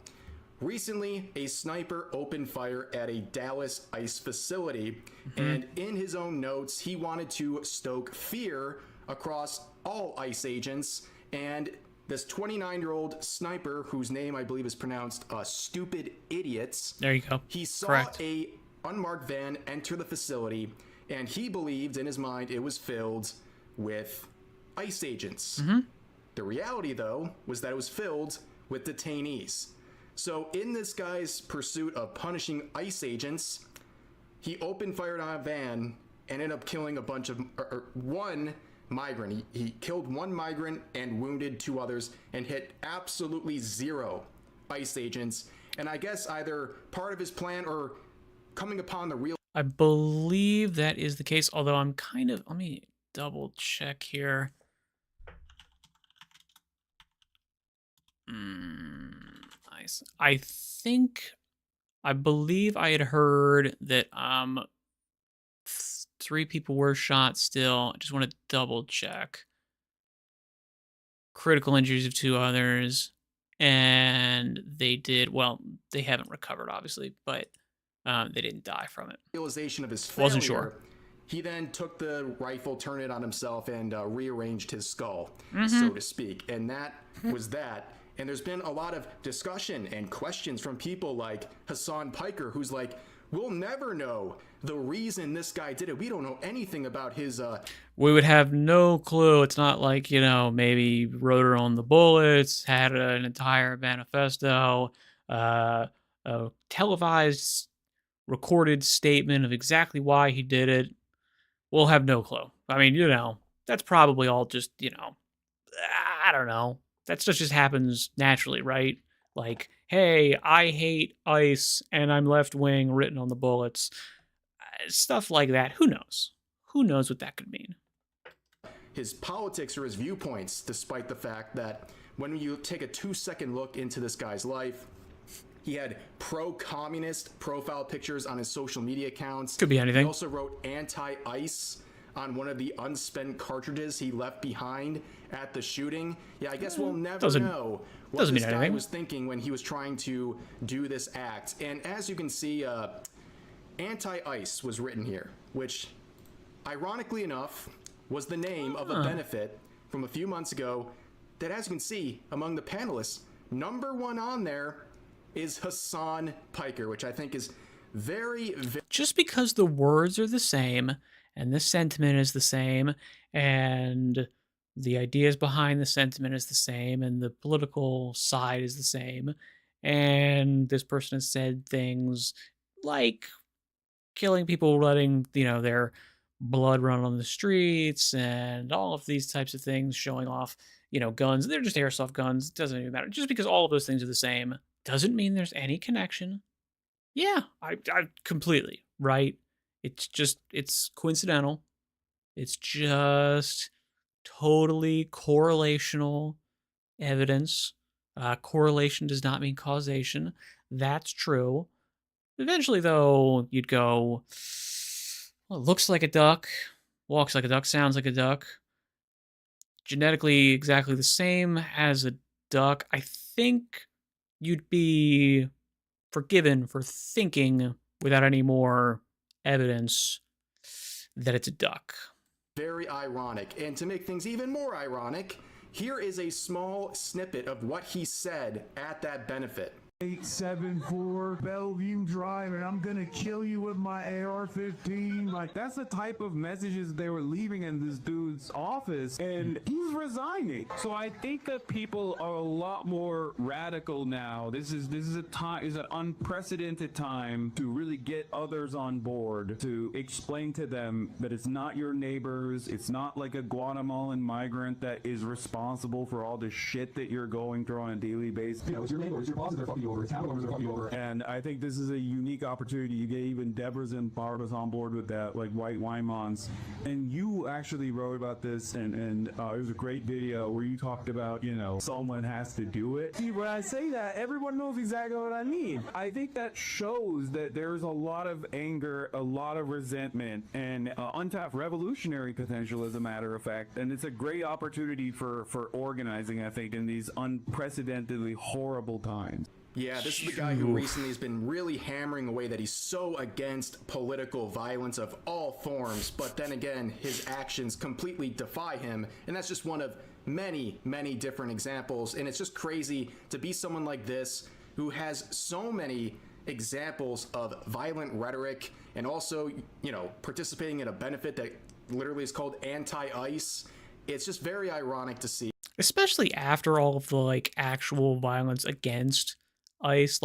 recently a sniper opened fire at a Dallas ICE facility, and in his own notes, he wanted to stoke fear across all ICE agents, and this 29-year-old sniper, whose name I believe is pronounced Stupid Idiots. There you go. He saw Correct. a unmarked van enter the facility, and he believed in his mind it was filled with ICE agents. The reality, though, was that it was filled with detainees. So in this guy's pursuit of punishing ICE agents, he opened fire on a van and ended up killing a bunch of one migrant. He killed one migrant and wounded two others and hit absolutely zero ICE agents. And I guess either part of his plan or coming upon the real... I believe that is the case, although I'm kind of... Let me double check here. Nice. I believe I had heard that 3 people were shot still. I just want to double check. Critical injuries of 2 others. And they did, well, they haven't recovered, obviously, but they didn't die from it. Realization of his failure, wasn't sure. He then took the rifle, turned it on himself, and rearranged his skull, so to speak. And that was that. And there's been a lot of discussion and questions from people like Hassan Piker, who's like, we'll never know the reason this guy did it. We don't know anything about his... We would have no clue. It's not like, maybe wrote her on the bullets, had an entire manifesto, a televised, recorded statement of exactly why he did it. We'll have no clue. I mean, that's probably all just, I don't know. That stuff just happens naturally, right? Like, hey, I hate ICE and I'm left wing written on the bullets. Stuff like that. Who knows? Who knows what that could mean? His politics or his viewpoints, despite the fact that when you take a 2-second look into this guy's life, he had pro-communist profile pictures on his social media accounts. Could be anything. He also wrote anti-ICE on one of the unspent cartridges he left behind at the shooting. Yeah, I guess we'll never know what this guy was thinking when he was trying to do this act. And as you can see, anti-ICE was written here, which, ironically enough, was the name of a benefit from a few months ago that, as you can see, among the panelists, number 1 on there is Hassan Piker, which I think is very... Just because the words are the same and the sentiment is the same and the ideas behind the sentiment is the same and the political side is the same, and this person has said things like killing people, letting their blood run on the streets and all of these types of things, showing off, guns. They're just airsoft guns. It doesn't even matter. Just because all of those things are the same doesn't mean there's any connection. Yeah, I completely, right? It's coincidental. It's just totally correlational evidence. Correlation does not mean causation. That's true. Eventually, though, you'd go, well, it looks like a duck, walks like a duck, sounds like a duck. Genetically exactly the same as a duck. I think you'd be forgiven for thinking without any more evidence that it's a duck. Very ironic. And to make things even more ironic, here is a small snippet of what he said at that benefit. 874 Bellevue Drive, and I'm gonna kill you with my AR-15. Like, that's the type of messages they were leaving in this dude's office, and he's resigning. So I think that people are a lot more radical now. This is a time, is an unprecedented time to really get others on board, to explain to them that it's not your neighbors, it's not like a Guatemalan migrant that is responsible for all the shit that you're going through on a daily basis. You know, it's your neighbors, your bosses are fucking you over, town members are fucking you over. And I think this is a unique opportunity. You get even Devers and Barbas on board with that, like White Wymons. And you actually wrote about this, and it was a great video where you talked about, someone has to do it. See, when I say that, everyone knows exactly what I mean. I think that shows that there's a lot of anger, a lot of resentment, and untapped revolutionary potential, as a matter of fact. And it's a great opportunity for organizing, I think, in these unprecedentedly horrible times. Yeah, this is the guy who recently has been really hammering away that he's so against political violence of all forms, but then again, his actions completely defy him, and that's just one of many, many different examples. And it's just crazy to be someone like this who has so many examples of violent rhetoric and also, participating in a benefit that literally is called anti-ICE. It's just very ironic to see. Especially after all of the actual violence against ICE.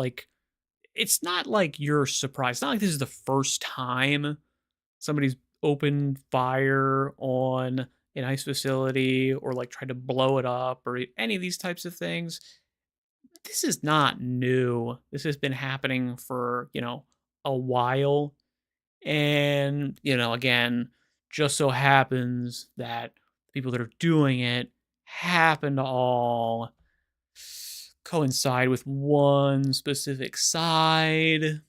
It's not like you're surprised. It's not like this is the first time somebody's opened fire on an ICE facility or tried to blow it up or any of these types of things. This is not new. This has been happening for, a while. And, again, just so happens that the people that are doing it happen to all coincide with one specific side,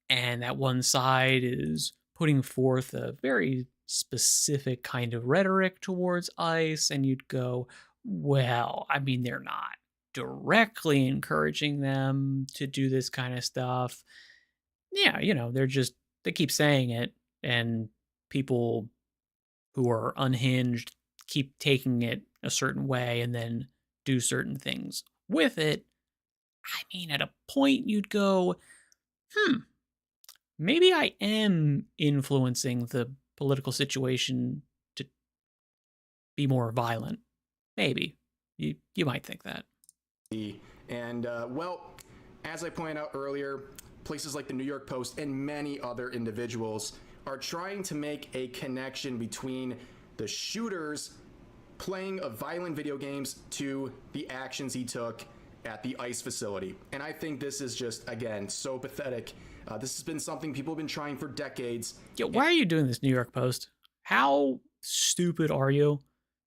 and that one side is putting forth a very specific kind of rhetoric towards ICE, and you'd go, well, I mean, they're not directly encouraging them to do this kind of stuff. Yeah, they keep saying it, and people who are unhinged keep taking it a certain way and then do certain things with it. I mean, at a point you'd go, maybe I am influencing the political situation to be more violent. Maybe. You might think that. And, as I pointed out earlier, places like the New York Post and many other individuals are trying to make a connection between the shooters playing of violent video games to the actions he took at the ICE facility. And I think this is just, again, so pathetic. This has been something people have been trying for decades. Yeah, why are you doing this, New York Post? How stupid are you?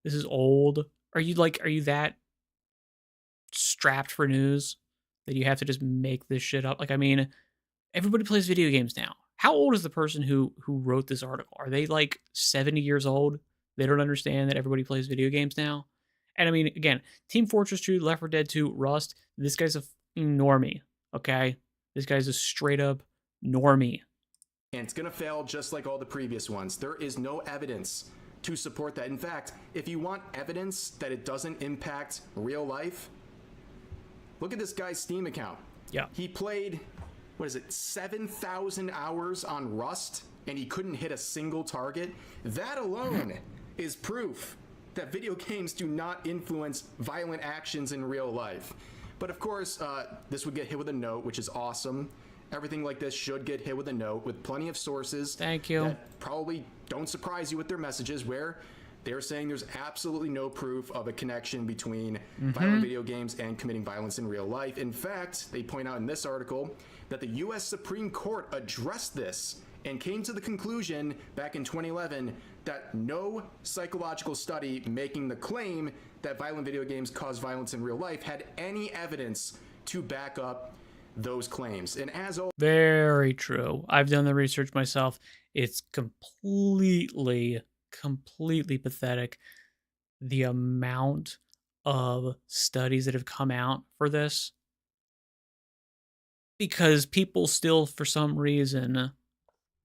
This is old. Are you that strapped for news that you have to just make this shit up? Everybody plays video games now. How old is the person who wrote this article? Are they 70 years old? They don't understand that everybody plays video games now. And again, Team Fortress 2, Left 4 Dead 2, Rust, this guy's a fucking normie, okay? This guy's a straight up normie. And it's gonna fail just like all the previous ones. There is no evidence to support that. In fact, if you want evidence that it doesn't impact real life, look at this guy's Steam account. Yeah. He played, 7,000 hours on Rust, and he couldn't hit a single target. That alone is proof that video games do not influence violent actions in real life. But of course, this would get hit with a note, which is awesome. everything like this should get hit with a note with plenty of sources. Thank you. That probably don't surprise you with their messages, where they're saying there's absolutely no proof of a connection between violent video games and committing violence in real life. In fact, they point out in this article that the U.S. Supreme Court addressed this and came to the conclusion back in 2011 that no psychological study making the claim that violent video games cause violence in real life had any evidence to back up those claims. And as always, Very true. I've done the research myself. It's completely pathetic, the amount of studies that have come out for this, because people still, for some reason,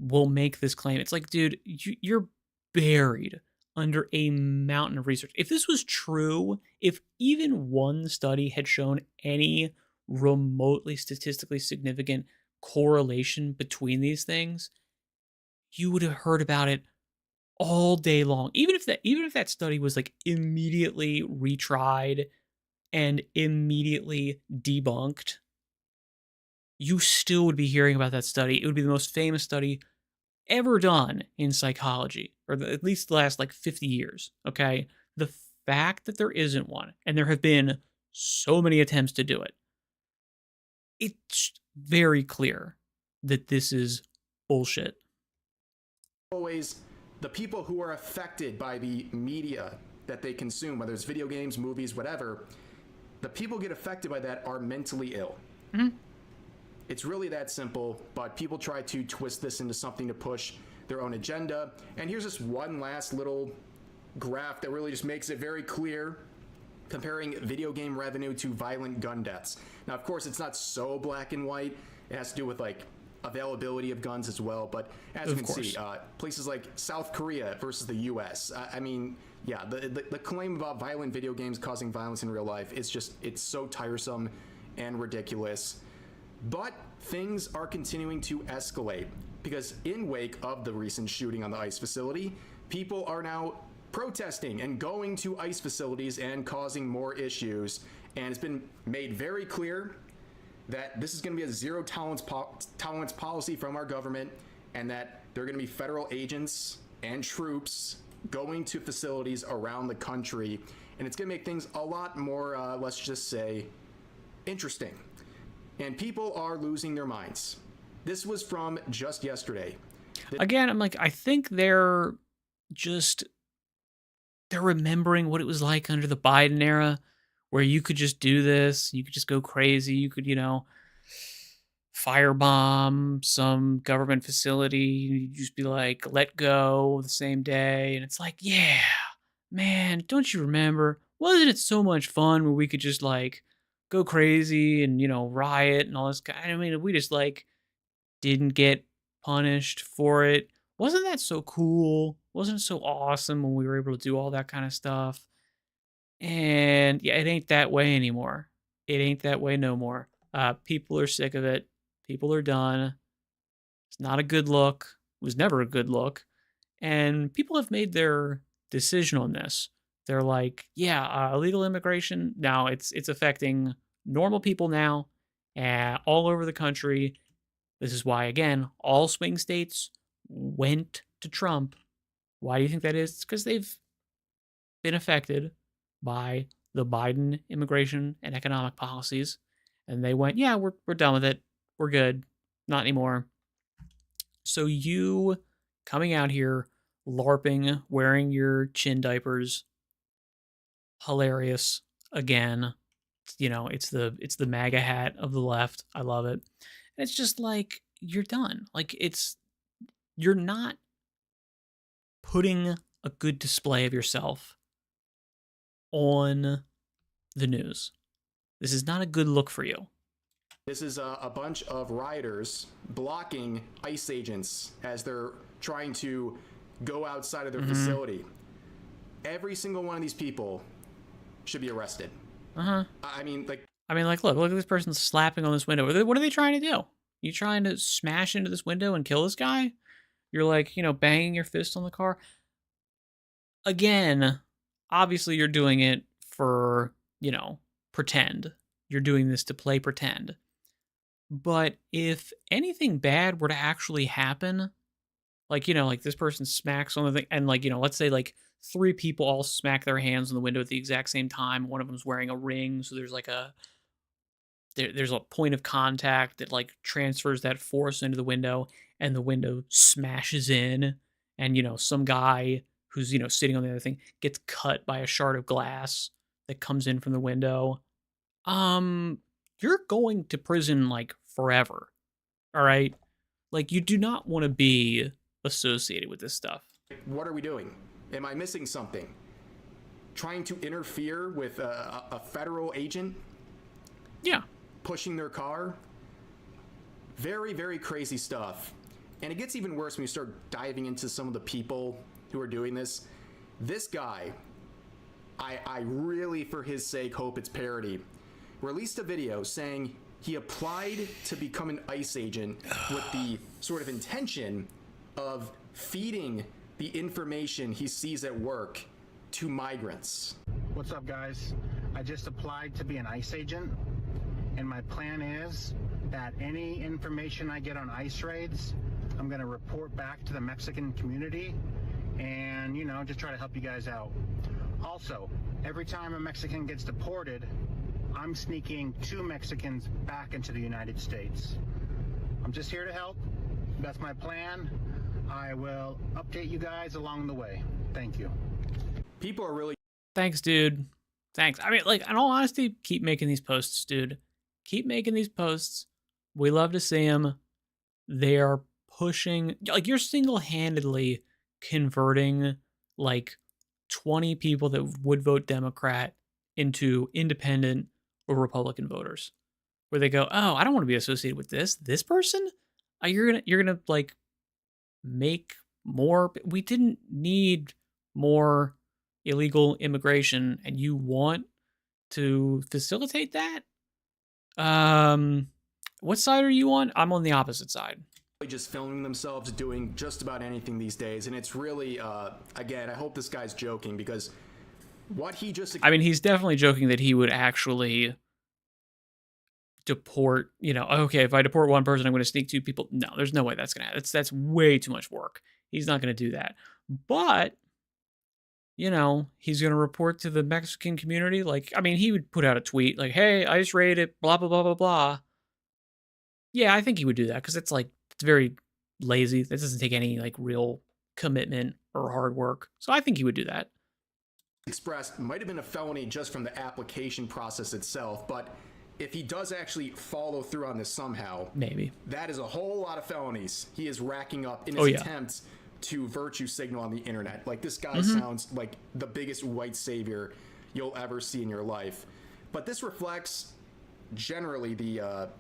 will make this claim. It's like, dude, you're buried under a mountain of research. If this was true, if even one study had shown any remotely statistically significant correlation between these things, you would have heard about it all day long. Even if that study was like immediately retried and immediately debunked, you still would be hearing about that study. It would be the most famous study ever done in psychology, or at least the last like 50 years. Okay, the fact that there isn't one, and there have been so many attempts to do it, it's very clear that this is bullshit. always, the people who are affected by the media that they consume, whether it's video games, movies, whatever, the people get affected by that are mentally ill. It's really that simple, but people try to twist this into something to push their own agenda. And here's just one last little graph that really just makes it very clear, comparing video game revenue to violent gun deaths. Now, of course, it's not so black and white. It has to do with like availability of guns as well. But as you can see, places like South Korea versus the US. I mean, yeah, the claim about violent video games causing violence in real life, it's so tiresome and ridiculous. But things are continuing to escalate, because in wake of the recent shooting on the ICE facility, people are now protesting and going to ICE facilities and causing more issues. And it's been made very clear that this is going to be a zero tolerance policy from our government, and that there are going to be federal agents and troops going to facilities around the country. And it's going to make things a lot more, let's just say, interesting. And people are losing their minds. This was from just yesterday. Again, I'm like, I think they're remembering what it was like under the Biden era, where you could just do this, you could just go crazy, you could, firebomb some government facility, you just be like, let go the same day. And it's like, yeah, man, don't you remember? Wasn't it so much fun where we could just like go crazy and, riot and all this? I mean, we just like didn't get punished for it. Wasn't that so cool? Wasn't it so awesome when we were able to do all that kind of stuff? And yeah, it ain't that way anymore. It ain't that way no more. People are sick of it. People are done. It's not a good look. It was never a good look. And people have made their decision on this. They're like, yeah, illegal immigration. Now it's affecting normal people now, all over the country. This is why, again, all swing states went to Trump. Why do you think that is? It's because they've been affected by the Biden immigration and economic policies. And they went, yeah, we're done with it. We're good. Not anymore. So you coming out here, LARPing, wearing your chin diapers, hilarious. Again, it's the MAGA hat of the left. I love it. And it's just like, you're done. Like, you're not putting a good display of yourself on the news. This is not a good look for you. This is a bunch of rioters blocking ICE agents as they're trying to go outside of their facility. Every single one of these people should be arrested. I mean, look at this person slapping on this window. What are they trying to do? You trying to smash into this window and kill this guy? You're like, banging your fist on the car. Again, obviously you're doing it for, pretend. You're doing this to play pretend. But if anything bad were to actually happen, like, like this person smacks on the thing, and like, let's say like 3 people all smack their hands on the window at the exact same time. One of them's wearing a ring, so there's like there's a point of contact that like transfers that force into the window, and the window smashes in, and some guy who's sitting on the other thing gets cut by a shard of glass that comes in from the window. Um, you're going to prison like forever. All right? Like you do not want to be associated with this stuff. What are we doing? Am I missing something? Trying to interfere with a federal agent? Yeah. Pushing their car? Very, very crazy stuff. And it gets even worse when you start diving into some of the people who are doing this. This guy, I really, for his sake, hope it's parody, released a video saying he applied to become an ICE agent with the sort of intention of feeding the information he sees at work to migrants. What's up, guys? I just applied to be an ICE agent, and my plan is that any information I get on ICE raids, I'm going to report back to the Mexican community and, just try to help you guys out. Also, every time a Mexican gets deported, I'm sneaking 2 Mexicans back into the United States. I'm just here to help. That's my plan. I will update you guys along the way. Thank you. People are really... Thanks, dude. Thanks. I mean, like, in all honesty, keep making these posts, dude. Keep making these posts. We love to see them. They are pushing... Like, you're single-handedly converting, like, 20 people that would vote Democrat into independent or Republican voters, where they go, "Oh, I don't want to be associated with this person. You're gonna like make more. We didn't need more illegal immigration, and you want to facilitate that." What side are you on? I'm on the opposite side. Just filming themselves doing just about anything these days, and it's really again, I hope this guy's joking, because what he just... I mean, he's definitely joking that he would actually deport, okay, if I deport one person, I'm going to sneak 2 people. No, there's no way that's going to happen. That's way too much work. He's not going to do that. But, he's going to report to the Mexican community. Like, I mean, he would put out a tweet like, "Hey, I just raided blah, blah, blah, blah, blah." Yeah, I think he would do that because it's very lazy. That doesn't take any like real commitment or hard work. So I think he would do that. Expressed might have been a felony just from the application process itself, but if he does actually follow through on this somehow, maybe that is a whole lot of felonies he is racking up in his attempts to virtue signal on the internet. Like, this guy sounds like the biggest white savior you'll ever see in your life. But this reflects generally the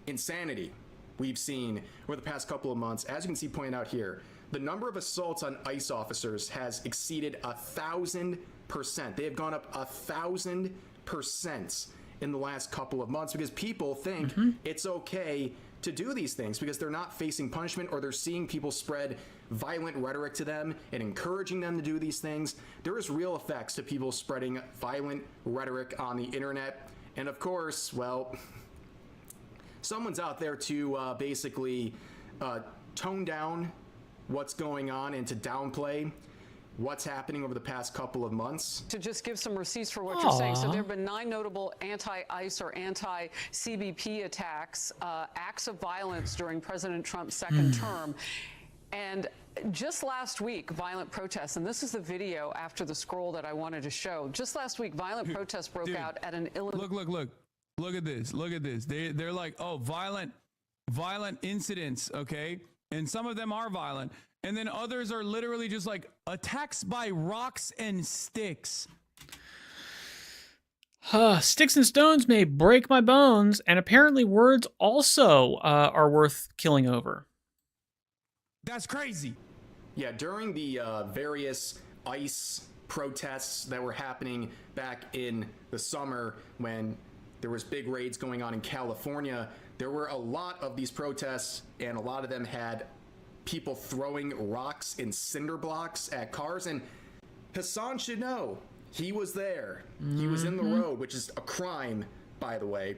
insanity we've seen over the past couple of months. As you can see pointed out here, the number of assaults on ICE officers has exceeded 1,000%. They have gone up 1,000% in the last couple of months because people think it's okay to do these things because they're not facing punishment, or they're seeing people spread violent rhetoric to them and encouraging them to do these things. There is real effects to people spreading violent rhetoric on the internet. And of course, well, someone's out there to basically tone down what's going on and to downplay what's happening over the past couple of months. To just give some receipts for what you're saying. So there have been 9 notable anti-ICE or anti-CBP attacks, acts of violence during President Trump's second term. And just last week, violent protests, and this is the video after the scroll that I wanted to show. Just last week, violent protests broke out at an Illinois... Look at this. Look at this. They're like, oh, violent incidents, okay? And some of them are violent. And then others are literally just like attacks by rocks and sticks. Sticks and stones may break my bones, and apparently words also are worth killing over. That's crazy. Yeah, during the various ICE protests that were happening back in the summer when there was big raids going on in California, there were a lot of these protests, and a lot of them had people throwing rocks and cinder blocks at cars. And Hassan should know. He was there. He was in the road, which is a crime, by the way.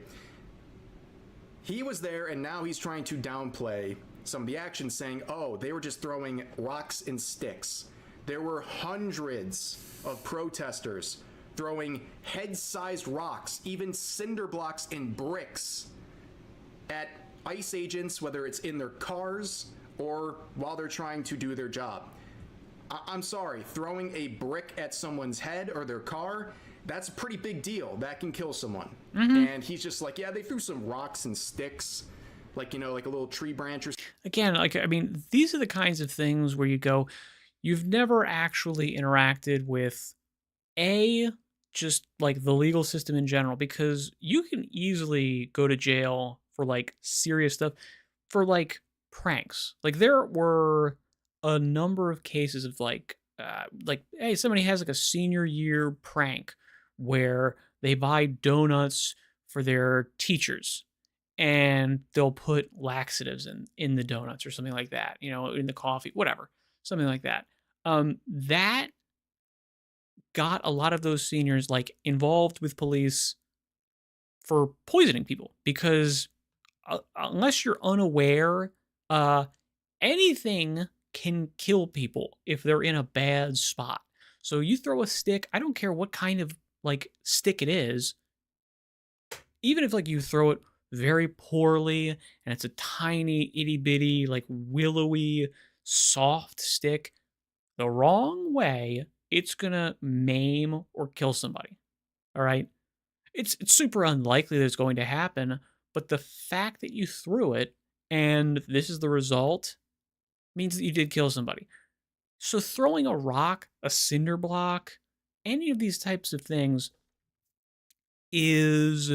he was there, and now he's trying to downplay some of the action, saying, oh, they were just throwing rocks and sticks. There were hundreds of protesters throwing head-sized rocks, even cinder blocks and bricks at ICE agents, whether it's in their cars or while they're trying to do their job. I'm sorry, throwing a brick at someone's head or their car, that's a pretty big deal. That can kill someone. And he's just like, yeah, they threw some rocks and sticks, like, you know, like a little tree branch or Again, like, I mean, these are the kinds of things where you go, you've never actually interacted with just like the legal system in general, because you can easily go to jail for like serious stuff, for like pranks. Like there were a number of cases of like, hey, somebody has like a senior year prank where they buy donuts for their teachers and they'll put laxatives in the donuts or something like that, you know, in the coffee, whatever, something like that. That got a lot of those seniors like involved with police for poisoning people, because unless you're unaware, anything can kill people if they're in a bad spot. So you throw a stick, I don't care what kind of like stick it is, even if like you throw it very poorly and it's a tiny itty bitty like willowy soft stick, the wrong way, it's gonna maim or kill somebody. All right, it's super unlikely that it's going to happen, but the fact that you threw it and this is the result means that you did kill somebody. So throwing a rock, a cinder block, any of these types of things is,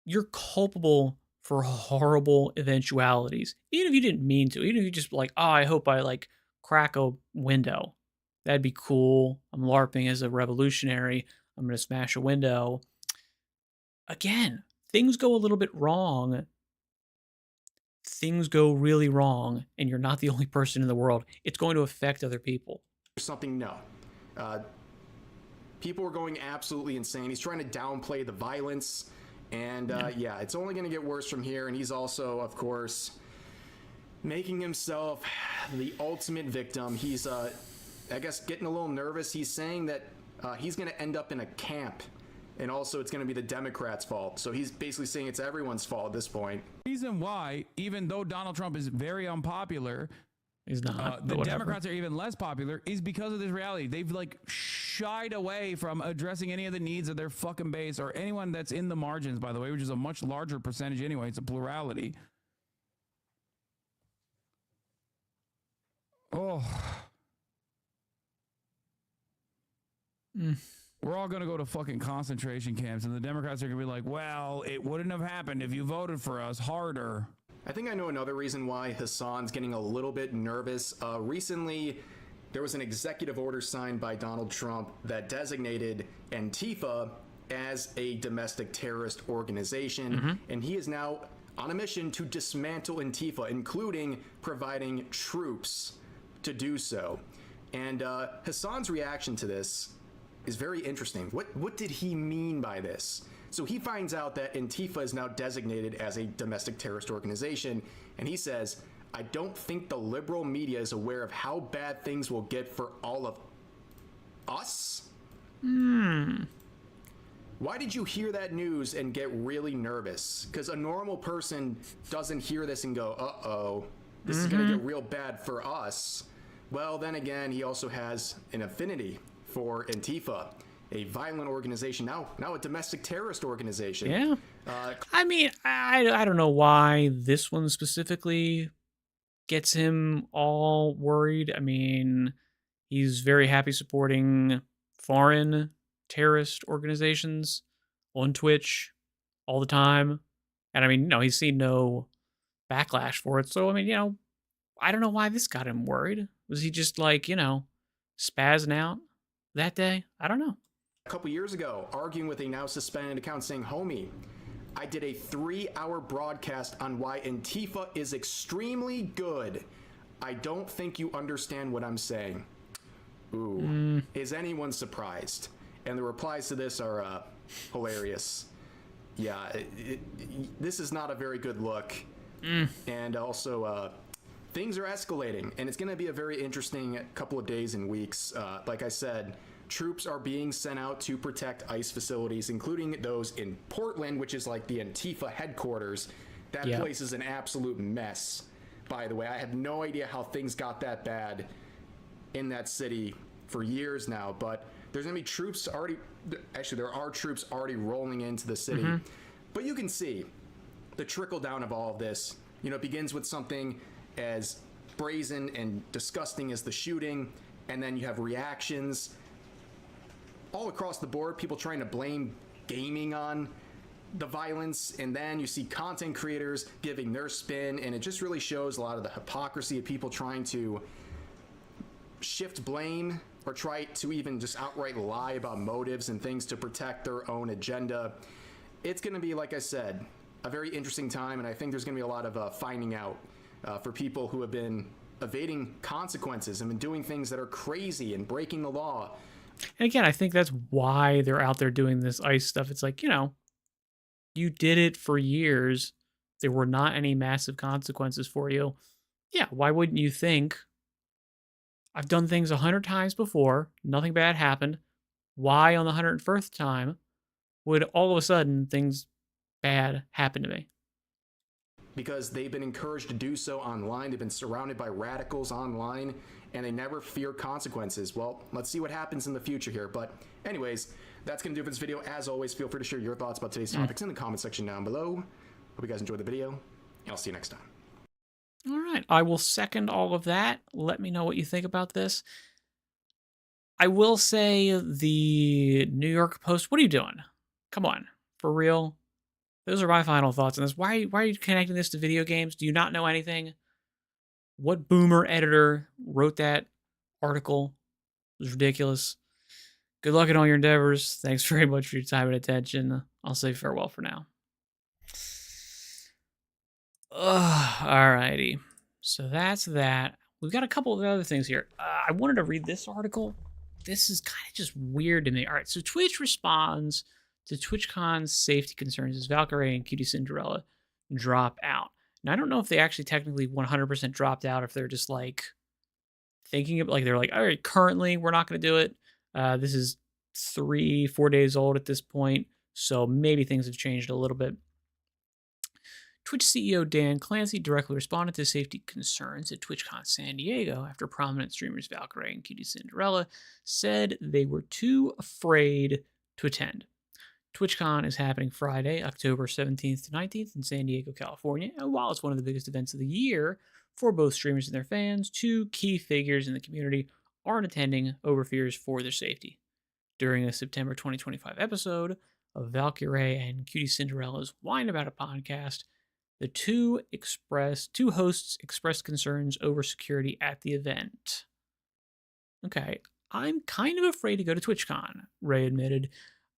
you're culpable for horrible eventualities. Even if you didn't mean to, even if you just like, oh, I hope I like crack a window. That'd be cool. I'm LARPing as a revolutionary. I'm going to smash a window. Again, things go a little bit wrong. Things go really wrong, and you're not the only person in the world. It's going to affect other people. something. No. People were going absolutely insane. He's trying to downplay the violence. And yeah, it's only going to get worse from here. And he's also, of course, making himself the ultimate victim. He's, I guess, getting a little nervous. He's saying that he's going to end up in a camp. And also, it's going to be the Democrats' fault. So he's basically saying it's everyone's fault at this point. The reason why, even though Donald Trump is very unpopular, he's not. The Democrats are even less popular, is because of this reality. They've like shied away from addressing any of the needs of their fucking base or anyone that's in the margins, by the way, which is a much larger percentage anyway. It's a plurality. Oh. We're all going to go to fucking concentration camps, and the Democrats are going to be like, well, it wouldn't have happened if you voted for us harder. I think I know another reason why Hassan's getting a little bit nervous. Recently, there was an executive order signed by Donald Trump that designated Antifa as a domestic terrorist organization, and he is now on a mission to dismantle Antifa, including providing troops to do so. And Hassan's reaction to this is very interesting. What did he mean by this? So he finds out that Antifa is now designated as a domestic terrorist organization, and he says, I don't think the liberal media is aware of how bad things will get for all of us? Why did you hear that news and get really nervous? Because a normal person doesn't hear this and go, uh-oh, this is going to get real bad for us. Well, then again, he also has an affinity for Antifa, a violent organization, now a domestic terrorist organization. Yeah. I mean, I don't know why this one specifically gets him all worried. I mean, he's very happy supporting foreign terrorist organizations on Twitch all the time. And I mean, no, he's seen no backlash for it. So, I mean, you know, I don't know why this got him worried. Was he just like, you know, spazzing out that day? I don't know. A couple years ago, arguing with a now suspended account saying, homie, I did a 3-hour broadcast on why Antifa is extremely good. I don't think you understand what I'm saying. Ooh. Is anyone surprised? And the replies to this are hilarious. Yeah, this is not a very good look. And also, things are escalating, and it's going to be a very interesting couple of days and weeks. Like I said, troops are being sent out to protect ICE facilities, including those in Portland, which is like the Antifa headquarters. That place is an absolute mess, by the way. I have no idea how things got that bad in that city for years now, but there's going to be troops already. Actually, there are troops already rolling into the city. But you can see the trickle down of all of this. You know, it begins with something as brazen and disgusting as the shooting, and then you have reactions all across the board, people trying to blame gaming on the violence, and then you see content creators giving their spin, and it just really shows a lot of the hypocrisy of people trying to shift blame or try to even just outright lie about motives and things to protect their own agenda. It's going to be, like I said, a very interesting time, and I think there's going to be a lot of finding out for people who have been evading consequences and been doing things that are crazy and breaking the law. And again, I think that's why they're out there doing this ICE stuff. It's like, you know, you did it for years. There were not any massive consequences for you. Yeah, why wouldn't you think, I've done things 100 times before, nothing bad happened. Why on the 101st time would all of a sudden things bad happen to me? Because they've been encouraged to do so online. They've been surrounded by radicals online, and they never fear consequences. Well, let's see what happens in the future here. But anyways, that's going to do it for this video. As always, feel free to share your thoughts about today's topics in the comment section down below. Hope you guys enjoyed the video, and I'll see you next time. All right, I will second all of that. Let me know what you think about this. I will say the New York Post, what are you doing? Come on, for real? Those are my final thoughts on this. Why are you connecting this to video games? Do you not know anything? What boomer editor wrote that article? It was ridiculous. Good luck in all your endeavors. Thanks very much for your time and attention. I'll say farewell for now. Alrighty. So that's that. We've got a couple of other things here. I wanted to read this article. This is kind of just weird to me. All right, so Twitch responds to TwitchCon's safety concerns as Valkyrie and Cutie Cinderella drop out. Now, I don't know if they actually technically 100% dropped out, if they're just like thinking of, like, they're like, all right, currently we're not going to do it. This is 3-4 days old at this point, so maybe things have changed a little bit. Twitch CEO Dan Clancy directly responded to safety concerns at TwitchCon San Diego after prominent streamers Valkyrie and Cutie Cinderella said they were too afraid to attend. TwitchCon is happening Friday, October 17th to 19th in San Diego, California, and while it's one of the biggest events of the year for both streamers and their fans, two key figures in the community aren't attending over fears for their safety. During a September 2025 episode of Valkyrie and Cutie Cinderella's Whine About It podcast, the two hosts expressed concerns over security at the event. Okay, I'm kind of afraid to go to TwitchCon, Ray admitted.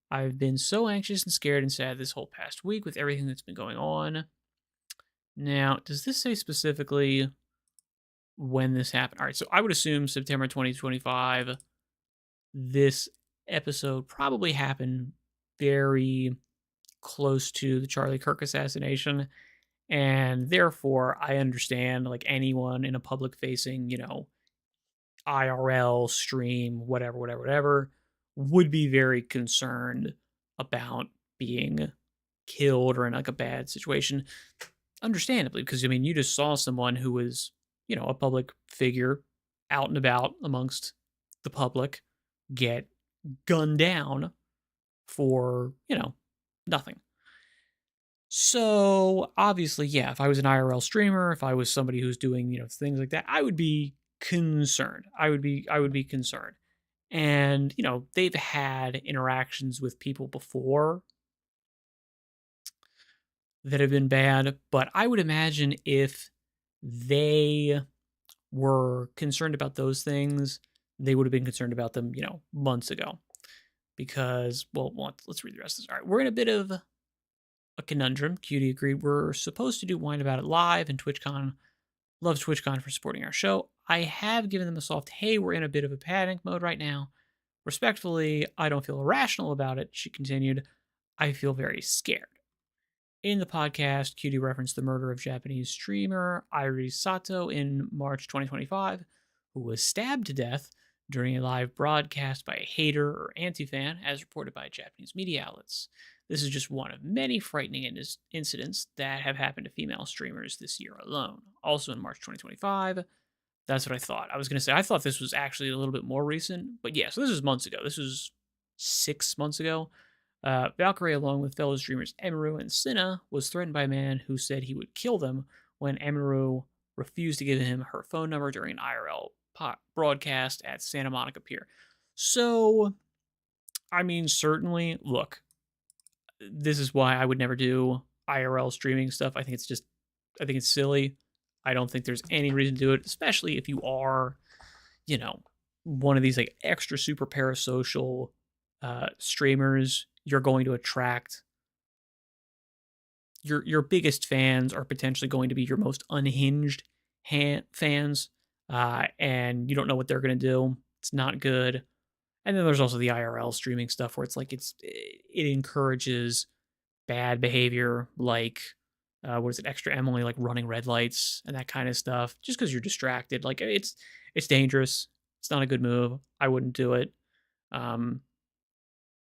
I've been so anxious and scared and sad this whole past week with everything that's been going on. Now, does this say specifically when this happened? All right, so I would assume September 2025. This episode probably happened very close to the Charlie Kirk assassination. And therefore, I understand, like, anyone in a public-facing, you know, IRL stream, whatever, would be very concerned about being killed or in, like, a bad situation. Understandably, because, I mean, you just saw someone who was, you know, a public figure out and about amongst the public get gunned down for, you know, nothing. So obviously, yeah, if I was an IRL streamer, if I was somebody who's doing, you know, things like that, I would be concerned. I would be concerned. And, you know, they've had interactions with people before that have been bad, but I would imagine if they were concerned about those things, they would have been concerned about them, you know, months ago. Because, well, let's read the rest of this. All right, we're in a bit of a conundrum. Cutie agreed. We're supposed to do Whine About It live, and TwitchCon loves TwitchCon for supporting our show. I have given them a soft, hey, we're in a bit of a panic mode right now. Respectfully, I don't feel irrational about it, she continued. I feel very scared. In the podcast, QD referenced the murder of Japanese streamer Irie Sato in March 2025, who was stabbed to death during a live broadcast by a hater or anti-fan, as reported by Japanese media outlets. This is just one of many frightening incidents that have happened to female streamers this year alone. Also in March 2025, that's what I thought. I was going to say, I thought this was actually a little bit more recent, but yeah, so this is months ago. This was 6 months ago. Valkyrie, along with fellow streamers Emiru and Cinna, was threatened by a man who said he would kill them when Emiru refused to give him her phone number during an IRL broadcast at Santa Monica Pier. So, I mean, certainly, look, this is why I would never do IRL streaming stuff. I think it's silly. I don't think there's any reason to do it, especially if you are, one of these like extra super parasocial streamers. You're going to attract your biggest fans are potentially going to be your most unhinged fans, and you don't know what they're going to do. It's not good. And then there's also the IRL streaming stuff where it's like it encourages bad behavior, like extra Emily, like running red lights and that kind of stuff, just because you're distracted. Like it's dangerous. It's not a good move. I wouldn't do it.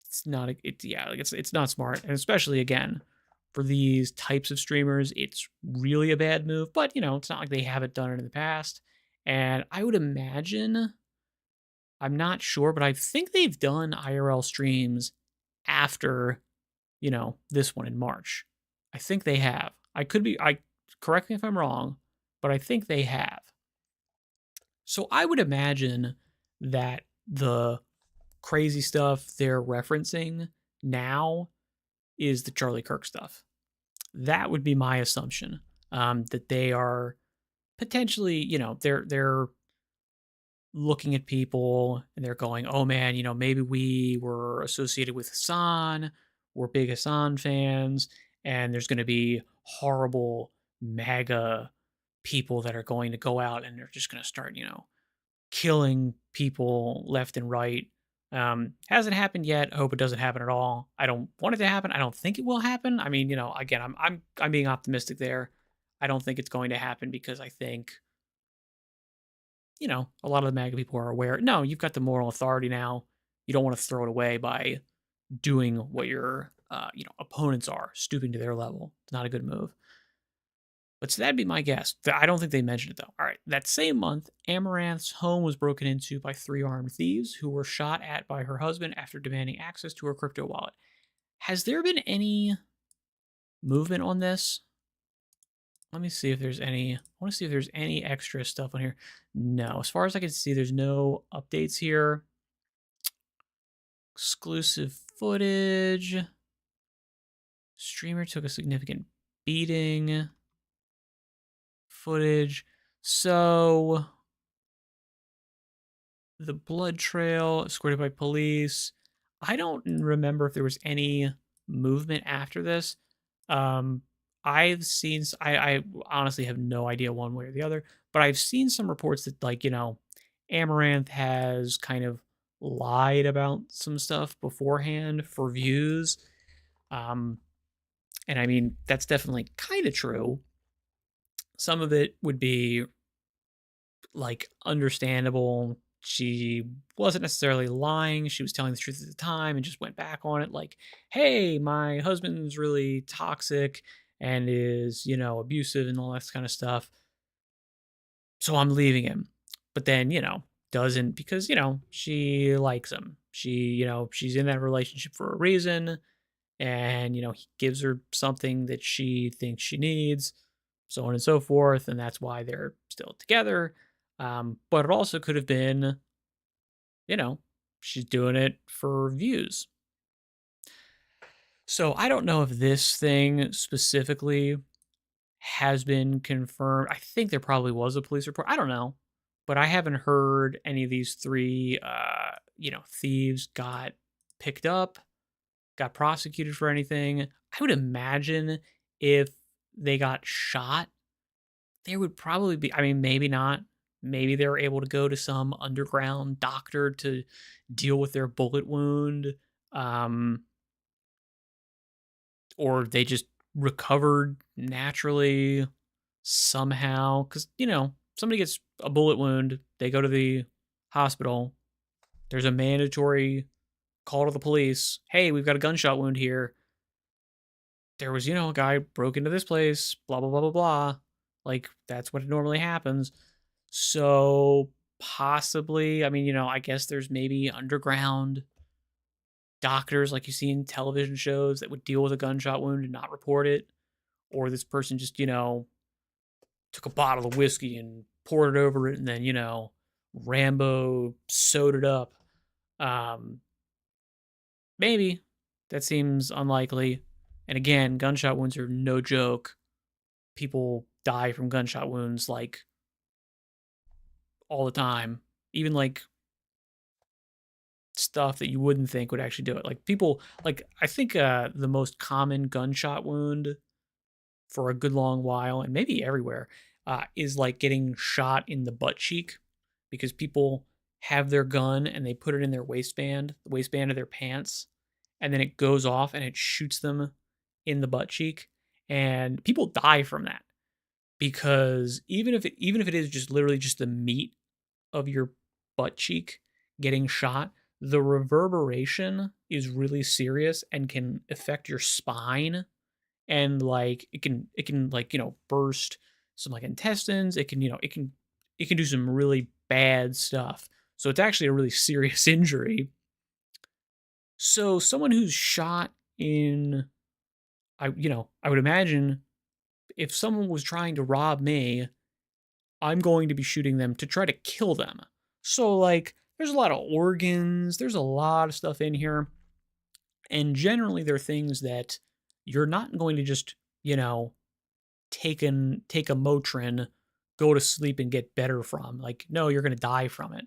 It's not smart, and especially again for these types of streamers, it's really a bad move. But it's not like they haven't done it in the past, and I would imagine, I'm not sure, but I think they've done IRL streams after this one in March. I think they have. Correct me if I'm wrong, but I think they have. So I would imagine that the crazy stuff they're referencing now is the Charlie Kirk stuff. That would be my assumption. That they are potentially, they're looking at people and they're going, oh man, maybe we were associated with Hassan. We're big Hassan fans, and there's going to be horrible MAGA people that are going to go out and they're just going to start, killing people left and right. Hasn't happened yet. I hope it doesn't happen at all. I don't want it to happen. I don't think it will happen. I mean, again, I'm being optimistic there. I don't think it's going to happen because I think, a lot of the MAGA people are aware. No, you've got the moral authority now. You don't want to throw it away by doing what your opponents are, stooping to their level. It's not a good move. But so that'd be my guess. I don't think they mentioned it though. All right. That same month, Amaranth's home was broken into by 3 armed thieves who were shot at by her husband after demanding access to her crypto wallet. Has there been any movement on this? Let me see if there's any. I want to see if there's any extra stuff on here. No, as far as I can see, there's no updates here. Exclusive footage. Streamer took a significant beating. Footage. So the blood trail escorted by police. I don't remember if there was any movement after this. I've seen, I honestly have no idea one way or the other, but I've seen some reports that Amaranth has kind of lied about some stuff beforehand for views. And I mean, that's definitely kind of true. Some of it would be understandable. She wasn't necessarily lying. She was telling the truth at the time and just went back on it like, hey, my husband's really toxic and is, abusive and all that kind of stuff. So I'm leaving him. But then, doesn't because, she likes him. She's in that relationship for a reason. And, he gives her something that she thinks she needs, so on and so forth. And that's why they're still together. But it also could have been, she's doing it for views. So I don't know if this thing specifically has been confirmed. I think there probably was a police report. I don't know. But I haven't heard any of these 3, thieves got picked up, got prosecuted for anything. I would imagine if they got shot, there would probably be, I mean, maybe not. Maybe they were able to go to some underground doctor to deal with their bullet wound. Or they just recovered naturally somehow. Because, somebody gets a bullet wound, they go to the hospital, there's a mandatory call to the police. Hey, we've got a gunshot wound here. There was, a guy broke into this place, blah, blah, blah, blah, blah. Like, that's what normally happens. So, possibly, I mean, I guess there's maybe underground doctors like you see in television shows that would deal with a gunshot wound and not report it. Or this person just, took a bottle of whiskey and poured it over it and then, Rambo sewed it up. Maybe. That seems unlikely. And again, gunshot wounds are no joke. People die from gunshot wounds like all the time. Even like stuff that you wouldn't think would actually do it. Like people, like I think the most common gunshot wound for a good long while, and maybe everywhere, is like getting shot in the butt cheek, because people have their gun and they put it in their waistband, the waistband of their pants, and then it goes off and it shoots them in the butt cheek, and people die from that, because even if it is just literally just the meat of your butt cheek getting shot, the reverberation is really serious and can affect your spine, and like it can like burst some like intestines. It can do some really bad stuff. So it's actually a really serious injury. So someone who's shot in, I would imagine if someone was trying to rob me, I'm going to be shooting them to try to kill them. So like there's a lot of organs, there's a lot of stuff in here. And generally they're things that you're not going to just, take a Motrin, go to sleep and get better from. Like, no, you're going to die from it.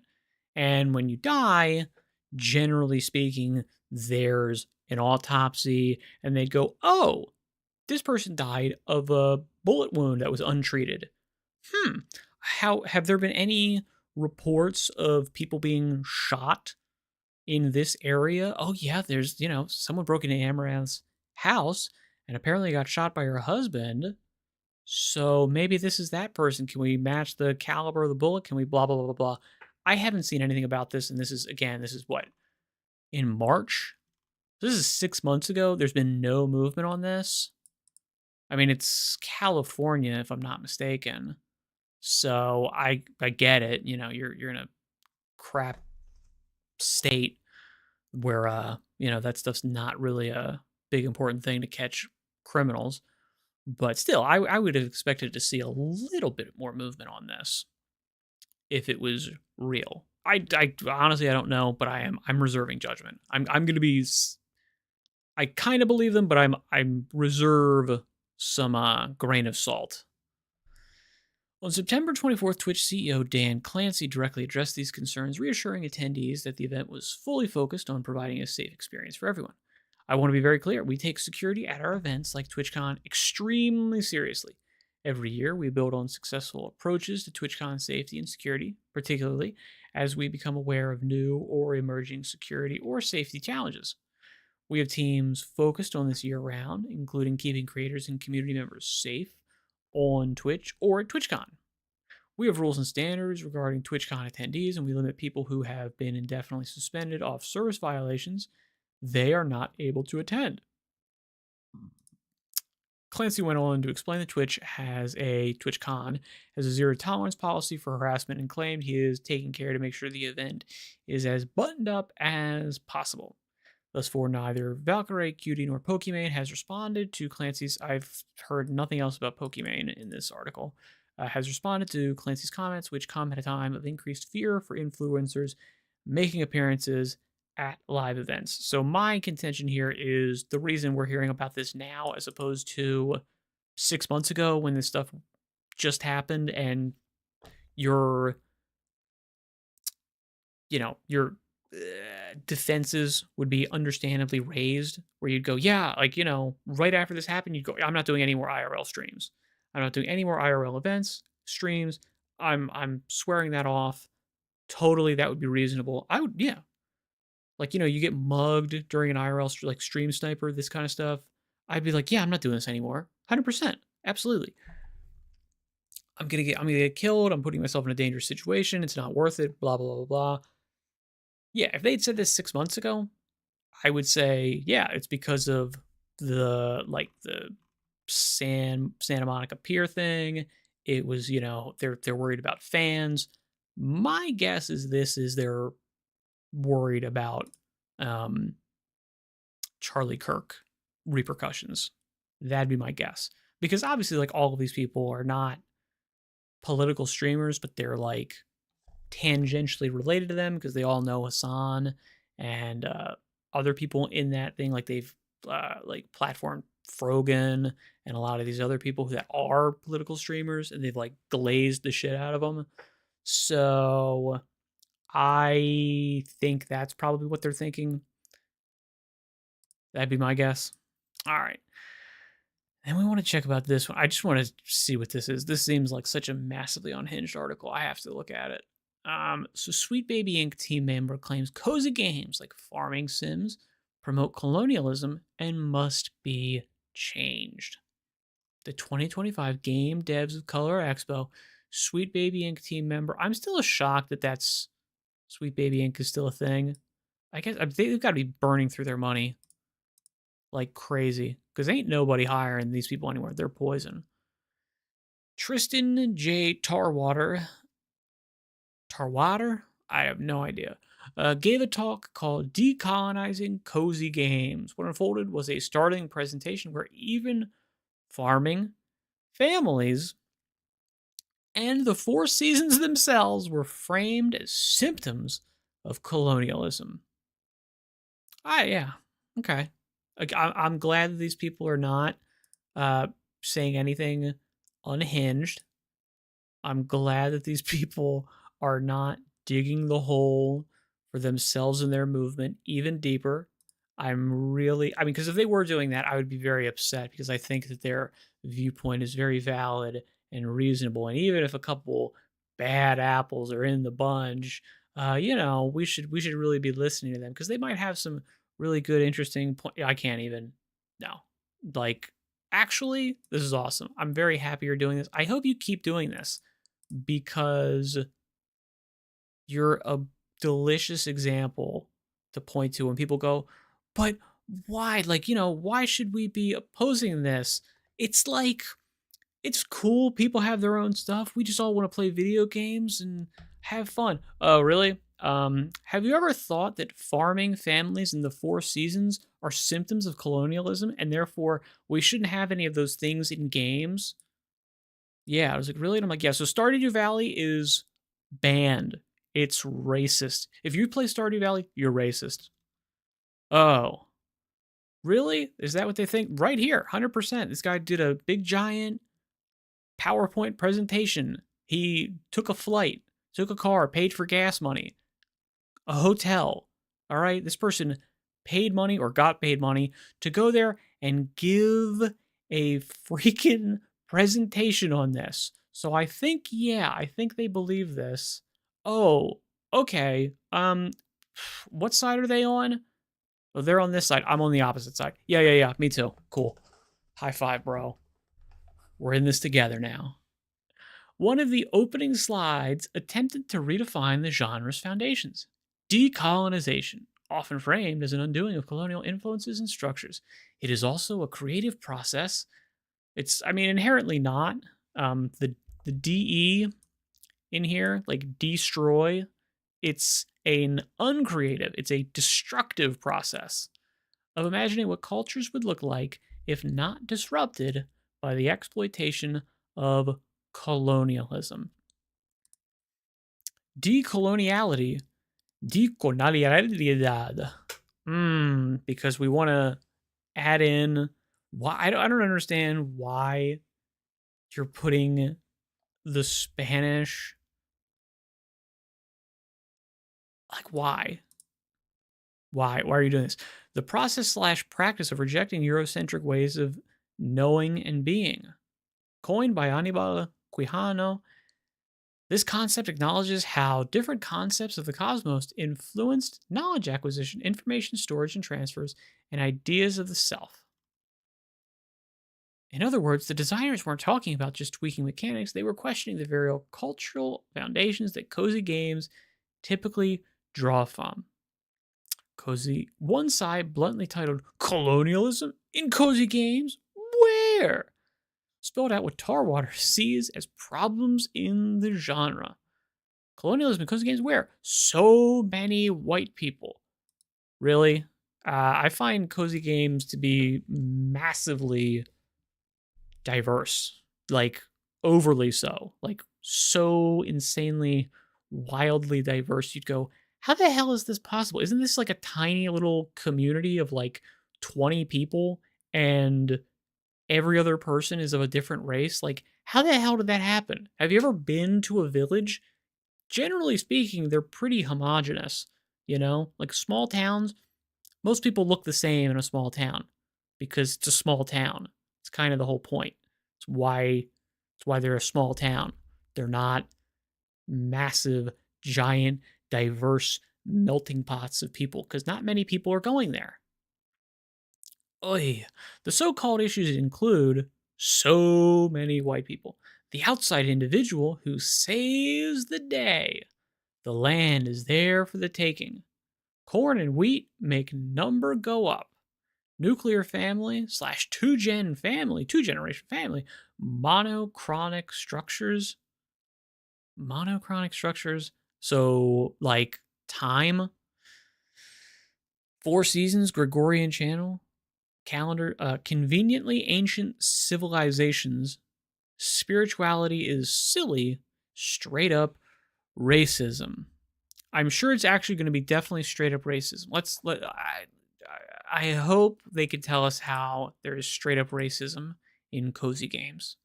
And when you die, generally speaking, there's an autopsy and they'd go, oh, this person died of a bullet wound that was untreated. How have there been any reports of people being shot in this area? Oh yeah, there's, someone broke into Amaranth's house and apparently got shot by her husband. So maybe this is that person. Can we match the caliber of the bullet? Can we blah, blah, blah, blah, blah. I haven't seen anything about this. And this is what? In March? This is 6 months ago. There's been no movement on this. I mean, it's California, if I'm not mistaken. So I get it. You're in a crap state where that stuff's not really a big important thing to catch criminals. But still, I would have expected to see a little bit more movement on this if it was real. I honestly I don't know, but I'm reserving judgment. I'm going to be, I kind of believe them, but I'm reserve some grain of salt. On September 24th, Twitch CEO Dan Clancy directly addressed these concerns, reassuring attendees that the event was fully focused on providing a safe experience for everyone. I want to be very clear. We take security at our events like TwitchCon extremely seriously. Every year, we build on successful approaches to TwitchCon safety and security, particularly as we become aware of new or emerging security or safety challenges. We have teams focused on this year-round, including keeping creators and community members safe on Twitch or at TwitchCon. We have rules and standards regarding TwitchCon attendees, and we limit people who have been indefinitely suspended off service violations. They are not able to attend. Clancy went on to explain that TwitchCon has a zero tolerance policy for harassment and claimed he is taking care to make sure the event is as buttoned up as possible. Thus far, neither Valkyrie, Cutie, nor Pokimane has responded to Clancy's. I've heard nothing else about Pokimane in this article. Has responded to Clancy's comments, which come at a time of increased fear for influencers making appearances at live events. So my contention here is the reason we're hearing about this now as opposed to 6 months ago when this stuff just happened and your defenses would be understandably raised, where you'd go, yeah, like, right after this happened, you'd go, I'm not doing any more IRL streams. I'm not doing any more IRL events, streams. I'm swearing that off. Totally, that would be reasonable. I would, yeah. Like, you get mugged during an IRL, like Stream Sniper, this kind of stuff. I'd be like, yeah, I'm not doing this anymore. 100%. Absolutely. I'm gonna get killed. I'm putting myself in a dangerous situation. It's not worth it. Blah blah blah blah. Yeah, if they'd said this 6 months ago, I would say, yeah, it's because of the Santa Monica Pier thing. It was, they're worried about fans. My guess is they're worried about um, Charlie Kirk repercussions. That'd be my guess. Because obviously, like, all of these people are not political streamers, but they're like tangentially related to them because they all know Hassan and other people in that thing. Like, they've like platformed Frogan and a lot of these other people that are political streamers, and they've like glazed the shit out of them. So I think that's probably what they're thinking. That'd be my guess. All right. And we want to check about this one. I just want to see what this is. This seems like such a massively unhinged article. I have to look at it. So Sweet Baby Inc. team member claims cozy games like farming sims promote colonialism and must be changed. The 2025 Game Devs of Color Expo, Sweet Baby Inc. team member. I'm still shocked that that's Sweet Baby Inc. is still a thing. I guess they've got to be burning through their money like crazy because ain't nobody hiring these people anywhere. They're poison. Tristan J. Tarwater, I have no idea, gave a talk called Decolonizing Cozy Games. What unfolded was a startling presentation where even farming, families, and the Four Seasons themselves were framed as symptoms of colonialism. Yeah, okay. Like, I'm glad that these people are not saying anything unhinged. I'm glad that these people are not digging the hole for themselves and their movement even deeper. I mean, because if they were doing that, I would be very upset because I think that their viewpoint is very valid and reasonable. And even if a couple bad apples are in the bunch, we should really be listening to them because they might have some really good, interesting point. I can't even. No, like, actually, this is awesome. I'm very happy you're doing this. I hope you keep doing this because you're a delicious example to point to when people go, but why? Like, why should we be opposing this? It's like, it's cool. People have their own stuff. We just all want to play video games and have fun. Oh, really? Have you ever thought that farming families in the Four Seasons are symptoms of colonialism and therefore we shouldn't have any of those things in games? Yeah, I was like, really? And I'm like, yeah, so Stardew Valley is banned. It's racist. If you play Stardew Valley, you're racist. Oh, really? Is that what they think? Right here, 100%. This guy did a big giant PowerPoint presentation. He took a flight, took a car, paid for gas money, a hotel. All right, this person paid money or got paid money to go there and give a freaking presentation on this. So I think they believe this. Oh, okay. What side are they on? Oh, they're on this side. I'm on the opposite side. Yeah. Me too. Cool. High five, bro. We're in this together now. One of the opening slides attempted to redefine the genre's foundations. Decolonization, often framed as an undoing of colonial influences and structures. It is also a creative process. It's, inherently not. The DE in here, like destroy, it's an uncreative, it's a destructive process of imagining what cultures would look like if not disrupted by the exploitation of colonialism. Decolonialidad. Because we want to add in why I don't understand why you're putting the Spanish. Like, why? Why are you doing this? The process / practice of rejecting Eurocentric ways of knowing and being. Coined by Aníbal Quijano, this concept acknowledges how different concepts of the cosmos influenced knowledge acquisition, information storage and transfers, and ideas of the self. In other words, the designers weren't talking about just tweaking mechanics, they were questioning the very cultural foundations that cozy games typically draw from. Cozy, one side bluntly titled Colonialism in Cozy Games? Where? Spelled out with tar water sees as problems in the genre. Colonialism in Cozy Games? Where? So many white people. Really? I find cozy games to be massively diverse, like overly so, like so insanely wildly diverse. You'd go, how the hell is this possible? Isn't this like a tiny little community of like 20 people and every other person is of a different race? Like, how the hell did that happen? Have you ever been to a village? Generally speaking, they're pretty homogenous, like small towns. Most people look the same in a small town because it's a small town. It's kind of the whole point. It's why they're a small town. They're not massive, giant, diverse melting pots of people because not many people are going there. Oy. The so-called issues include so many white people. The outside individual who saves the day. The land is there for the taking. Corn and wheat make number go up. Nuclear family / two-generation family, monochronic structures. Monochronic structures. So, like time, 4 seasons, Gregorian channel, calendar, conveniently ancient civilizations. Spirituality is silly, straight up racism. I'm sure it's actually going to be definitely straight up racism. I hope they could tell us how there is straight up racism in cozy games.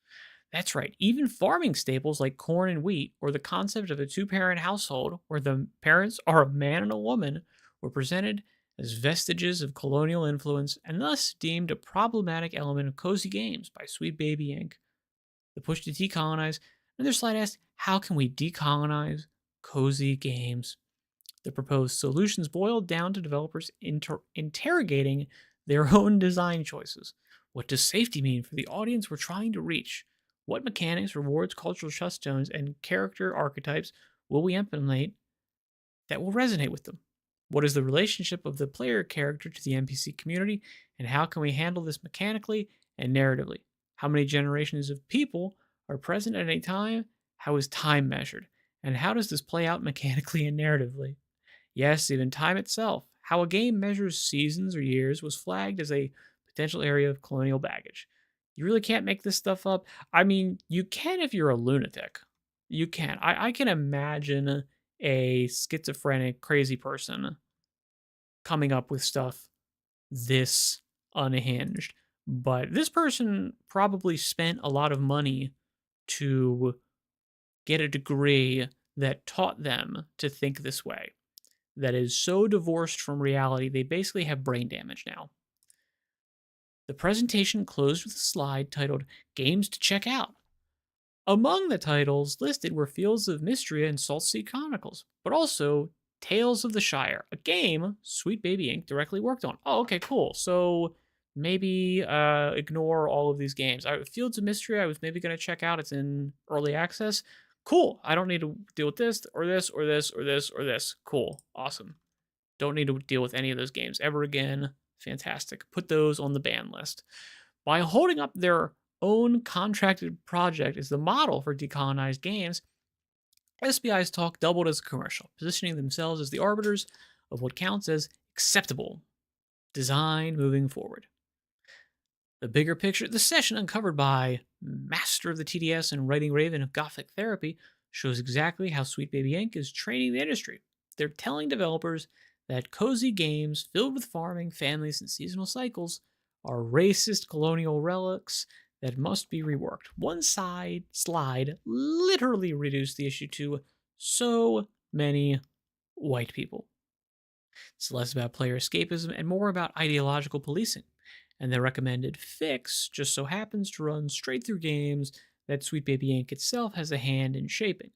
That's right. Even farming staples like corn and wheat, or the concept of a 2-parent household where the parents are a man and a woman, were presented as vestiges of colonial influence and thus deemed a problematic element of cozy games by Sweet Baby Inc. The push to decolonize. Another slide asks, how can we decolonize cozy games? The proposed solutions boiled down to developers interrogating their own design choices. What does safety mean for the audience we're trying to reach? What mechanics, rewards, cultural touchstones, and character archetypes will we implement that will resonate with them? What is the relationship of the player character to the NPC community, and how can we handle this mechanically and narratively? How many generations of people are present at any time? How is time measured? And how does this play out mechanically and narratively? Yes, even time itself. How a game measures seasons or years was flagged as a potential area of colonial baggage. You really can't make this stuff up. I mean, you can if you're a lunatic. You can. I can imagine a schizophrenic, crazy person coming up with stuff this unhinged. But this person probably spent a lot of money to get a degree that taught them to think this way, that is so divorced from reality, they basically have brain damage now. The presentation closed with a slide titled Games to Check Out. Among the titles listed were Fields of Mystria and Salt Sea Chronicles, but also Tales of the Shire, a game Sweet Baby Inc. directly worked on. Oh, okay, cool. So maybe ignore all of these games. Fields of Mystria, I was maybe going to check out. It's in early access. Cool. I don't need to deal with this or this or this or this or this. Cool. Awesome. Don't need to deal with any of those games ever again. Fantastic. Put those on the ban list. By holding up their own contracted project as the model for decolonized games, SBI's talk doubled as a commercial, positioning themselves as the arbiters of what counts as acceptable design moving forward. The bigger picture, the session uncovered by master of the TDS and writing raven of Gothic Therapy shows exactly how Sweet Baby Inc. is training the industry. They're telling developers that cozy games filled with farming, families, and seasonal cycles are racist colonial relics that must be reworked. One slide literally reduced the issue to so many white people. It's less about player escapism and more about ideological policing. And the recommended fix just so happens to run straight through games that Sweet Baby Inc. itself has a hand in shaping.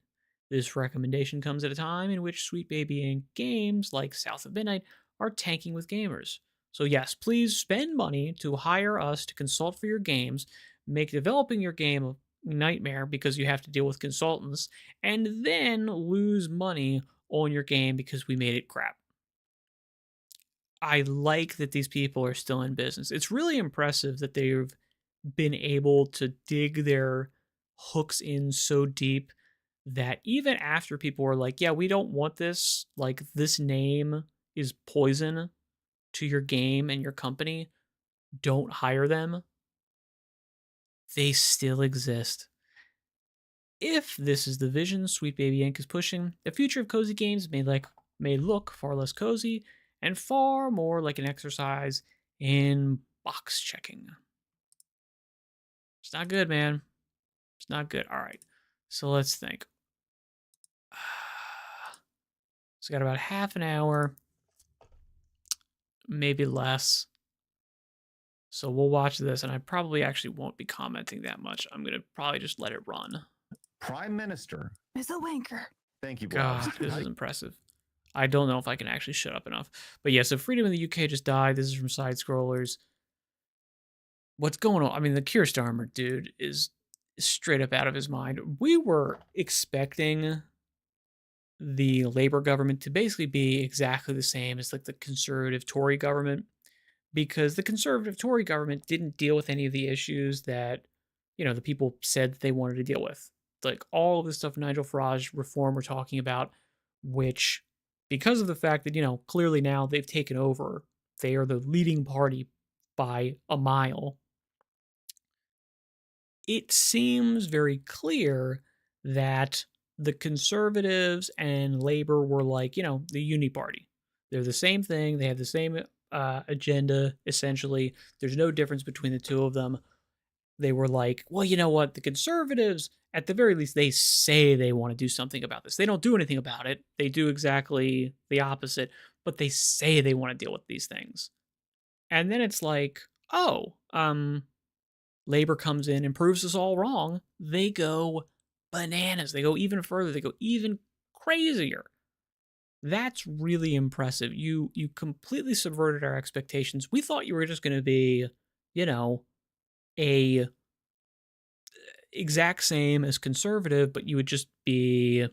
This recommendation comes at a time in which Sweet Baby Inc. games like South of Midnight are tanking with gamers. So yes, please spend money to hire us to consult for your games. make developing your game a nightmare because you have to deal with consultants, and then lose money on your game because we made it crap. I like that these people are still in business. It's really impressive that they've been able to dig their hooks in so deep that even after people were like, yeah, we don't want this, like this name is poison to your game and your company, don't hire them, they still exist. If this is the vision Sweet Baby Inc. is pushing, the future of cozy games may look far less cozy and far more like an exercise in box checking. It's not good, man. It's not good. All right. So let's think. So got about half an hour, maybe less. So we'll watch this, and I probably actually won't be commenting that much. I'm going to probably just let it run. Prime Minister is a wanker. Thank you, God, this is impressive. I don't know if I can actually shut up enough. But yeah, so Freedom in the UK just died. This is from Side Scrollers. What's going on? I mean, the Keir Starmer dude is straight up out of his mind. We were expecting the Labour government to basically be exactly the same as like the Conservative Tory government, because the Conservative Tory government didn't deal with any of the issues that, you know, the people said that they wanted to deal with. Like all of the stuff Nigel Farage reform we're talking about, which, because of the fact that, you know, clearly now they've taken over, they are the leading party by a mile. It seems very clear that the Conservatives and Labor were like, you know, the uni party. They're the same thing. They have the same agenda, essentially. There's no difference between the two of them. They were like, well, you know what? The Conservatives, at the very least, they say they want to do something about this. They don't do anything about it. They do exactly the opposite, but they say they want to deal with these things. And then it's like, oh, Labor comes in and proves us all wrong. They go bananas. They go even further. They go even crazier. That's really impressive. You completely subverted our expectations. We thought you were just going to be, you know, a exact same as conservative, but you would just be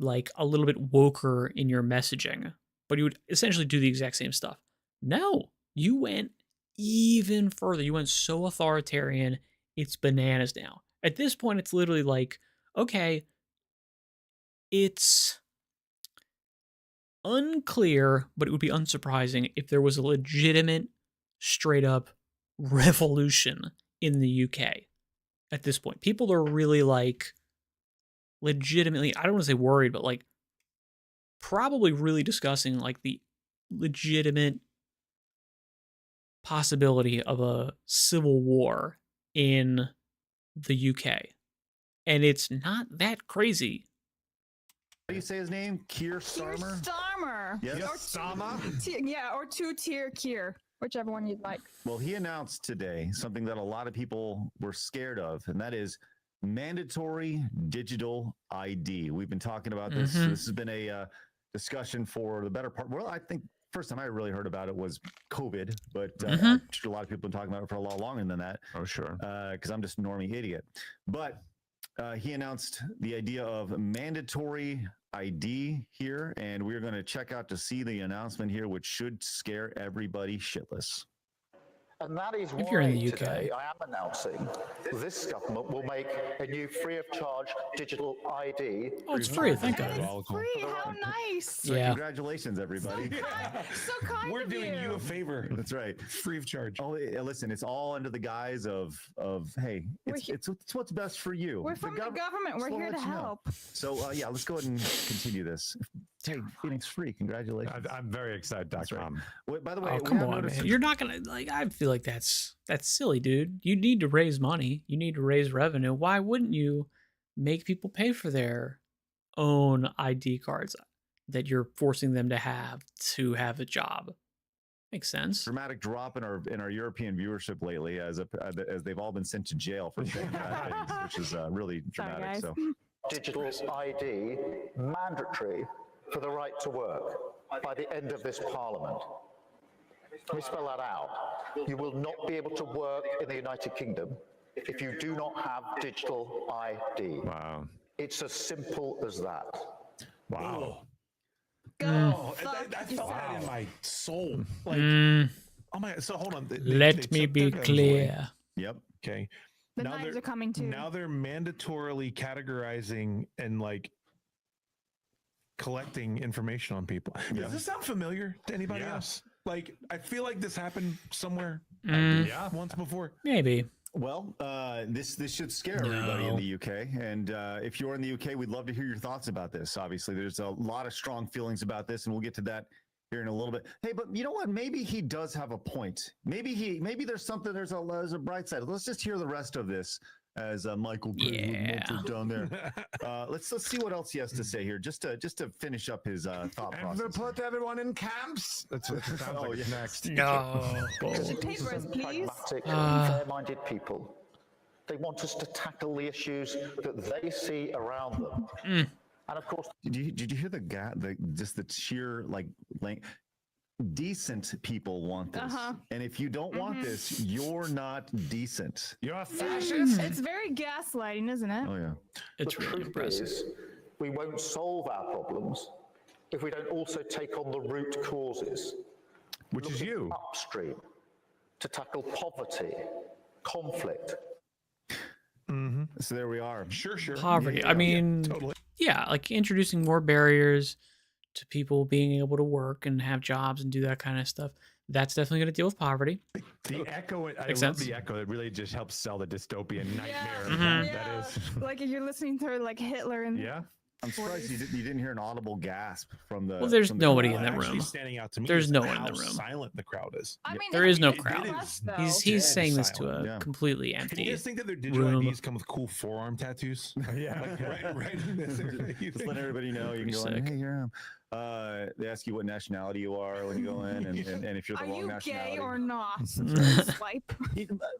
like a little bit woker in your messaging, but you would essentially do the exact same stuff. No, you went even further. You went so authoritarian, it's bananas now. At this point, it's literally like, okay, it's unclear, but it would be unsurprising if there was a legitimate, straight up revolution in the UK. At this point, people are really like legitimately, I don't want to say worried, but like probably really discussing like the legitimate possibility of a civil war in the UK. And it's not that crazy. How do you say his name? Keir Starmer? Keir Starmer. Yes. Or Starmer? Yeah, or two-tier Keir, whichever one you'd like. Well, he announced today something that a lot of people were scared of, and that is mandatory digital ID. We've been talking about this. Mm-hmm. This has been a discussion for the better part. Well, I think first time I really heard about it was COVID, but I'm sure a lot of people have been talking about it for a lot longer than that. Oh, sure. Because I'm just a normie idiot. But he announced the idea of mandatory ID here, and we're going to check out to see the announcement here, which should scare everybody shitless. And that is If you're in why the UK. today I am announcing this government will make a new free-of-charge digital ID. Oh, it's free. Thank And God. it's free. How nice. So Yeah. Congratulations, everybody. So kind We're of doing you a favor. That's right. Free of charge. Oh, listen, it's all under the guise of hey, it's what's best for you. We're from the government. We're Just wanna here to let you know. help. So yeah, let's go ahead and continue this. Hey, Phoenix Free, congratulations. I'm very excited.com. Wait, by the way, Oh, we come have on, noticed man. You're not going to, like, I feel like that's silly, dude. You need to raise money. You need to raise revenue. Why wouldn't you make people pay for their own ID cards that you're forcing them to have a job? Makes sense. dramatic drop in our European viewership lately, as they've all been sent to jail for saying bad things, which is really dramatic. guys. So Digital ID mandatory for the right to work by the end of this parliament. Let me spell that out. you will not be able to work in the United Kingdom if you do not have digital ID. Wow. It's as simple as that. Wow. Go I felt that in my soul. Like, oh my! So hold on. Let me took be their guns clear. away. Yep. Okay. The knives are coming too. Now they're mandatorily categorizing and like collecting information on people. Does this sound familiar to anybody else? Like, I feel like this happened somewhere. Once before. Maybe. Well, this should scare everybody in the UK. And if you're in the UK, we'd love to hear your thoughts about this. Obviously, there's a lot of strong feelings about this, and we'll get to that here in a little bit. Hey, but you know what? Maybe he does have a point. Maybe there's something. There's a bright side. Let's just hear the rest of this as Michael down there. Let's see what else he has to say here, just to finish up his thought process. And put everyone in camps. That's what it sounds like next. No. Because it Papers, isn't please. pragmatic, fair-minded people. They want us to tackle the issues that they see around them. And of course, did you hear the sheer length? Decent people want this, and if you don't want this, you're not decent. You're a fascist. It's very gaslighting, isn't it? Oh yeah, It's the really truth impressive. is, we won't solve our problems if we don't also take on the root causes, Which is you. upstream, to tackle poverty, conflict. So there we are. Sure. Poverty. I mean, totally. yeah, like introducing more barriers to people being able to work and have jobs and do that kind of stuff. That's definitely going to deal with poverty. The echo, I love Makes sense. the echo. It really just helps sell the dystopian nightmare. Mhm. That is. Like if you're listening to like Hitler and Yeah. I'm surprised you didn't hear an audible gasp from the. Well, there's from the nobody crowd. in that Actually room. standing out to me. There's is no one in how the room. silent the crowd is. I mean, There is no it's crowd. us, though. He's dead saying this to silent, a yeah. completely Can you empty guys think that their digital room. IDs come with cool forearm tattoos? Yeah. Just let everybody know you can go in. Sick. Hey, here I am. They ask you what nationality you are when you go in, and if you're the Are wrong you nationality. gay or not? Swipe.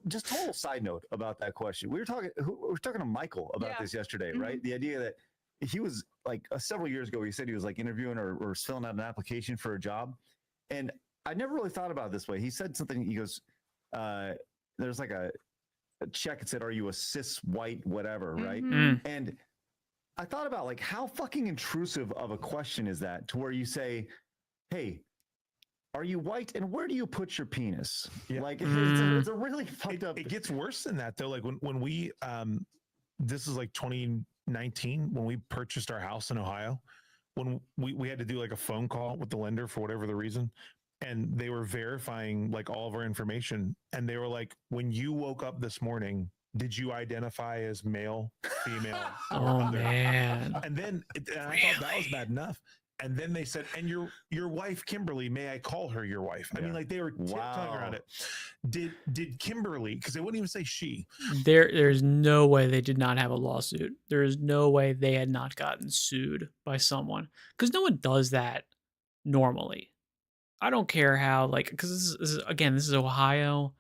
Just total side note about that question. We were talking to Michael about Yeah. this yesterday, right? The idea that he was like several years ago, he said he was like interviewing or filling out an application for a job. And I never really thought about it this way. He said something, he goes, there's like a check that said, are you a cis white, whatever, right? And I thought about like how fucking intrusive of a question is that to where you say, hey, are you white and where do you put your penis? Yeah. Like it's a really fucked up. It gets worse than that though. Like when we this is like 2019 when we purchased our house in Ohio, when we had to do like a phone call with the lender for whatever the reason, and they were verifying like all of our information, and they were like, when you woke up this morning, did you identify as male, female? or Oh other? man. And then and I thought that was bad enough. And then they said, and your wife, Kimberly, may I call her your wife? I mean, like they were tiptoeing around it. Did Kimberly, because they wouldn't even say she. There's no way they did not have a lawsuit. There is no way they had not gotten sued by someone, because no one does that normally. I don't care how, like, because this is Ohio.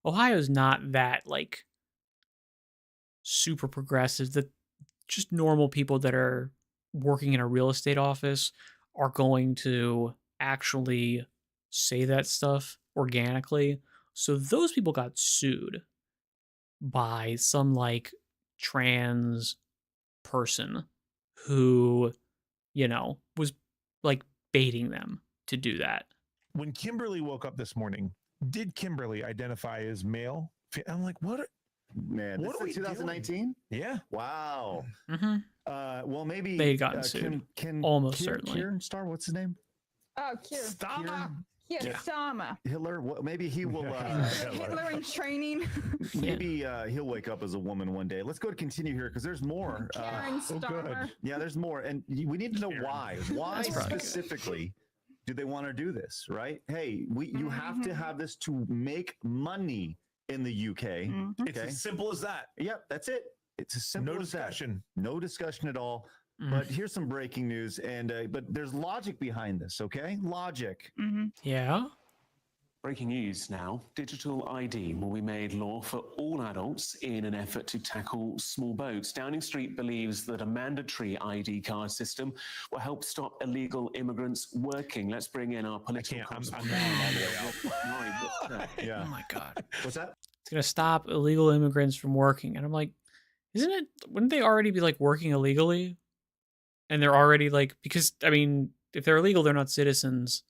Ohio's not that like super progressive. That just normal people that are working in a real estate office are going to actually say that stuff organically. So those people got sued by some like trans person who, was like baiting them to do that. When Kimberly woke up this morning, did Kimberly identify as male? I'm like, what? Man, What this are we is 2019? Yeah. Wow. Mm-hmm. Well, maybe They had gotten sued. Almost certainly. Kieran Star, what's his name? Oh, Kier. Stama. Yeah, Stama. Hitler. Maybe he will. Hitler in training. Maybe he'll wake up as a woman one day. Let's go to continue here because there's more. Karen Starmer. Yeah, there's more, and we need to know why. Why That's probably good. specifically do they want to do this? Right? Hey, you have to have this to make money in the UK. It's as simple as that. Yep, that's it. It's as simple No as that. discussion. No discussion at all. But here's some breaking news, and but there's logic behind this. Okay, logic. Yeah. Breaking news now. Digital ID will be made law for all adults in an effort to tackle small boats. Downing Street believes that a mandatory ID card system will help stop illegal immigrants working. Let's bring in our political correspondent. Yeah. Oh my God. What's that? It's going to stop illegal immigrants from working. And I'm like, wouldn't they already be like working illegally? And they're already like, because I mean, if they're illegal, they're not citizens.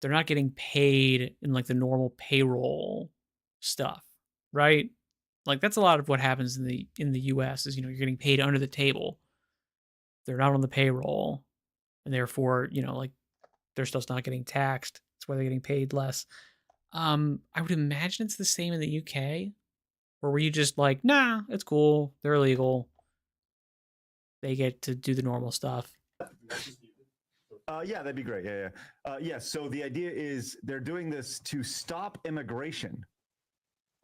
They're not getting paid in like the normal payroll stuff, right? Like that's a lot of what happens in the US is, you're getting paid under the table. They're not on the payroll, and therefore, like their stuff's not getting taxed. That's why they're getting paid less. I would imagine it's the same in the UK, or were you just like, nah, it's cool, they're illegal, they get to do the normal stuff. Yeah, that'd be great. Yeah. So the idea is they're doing this to stop immigration,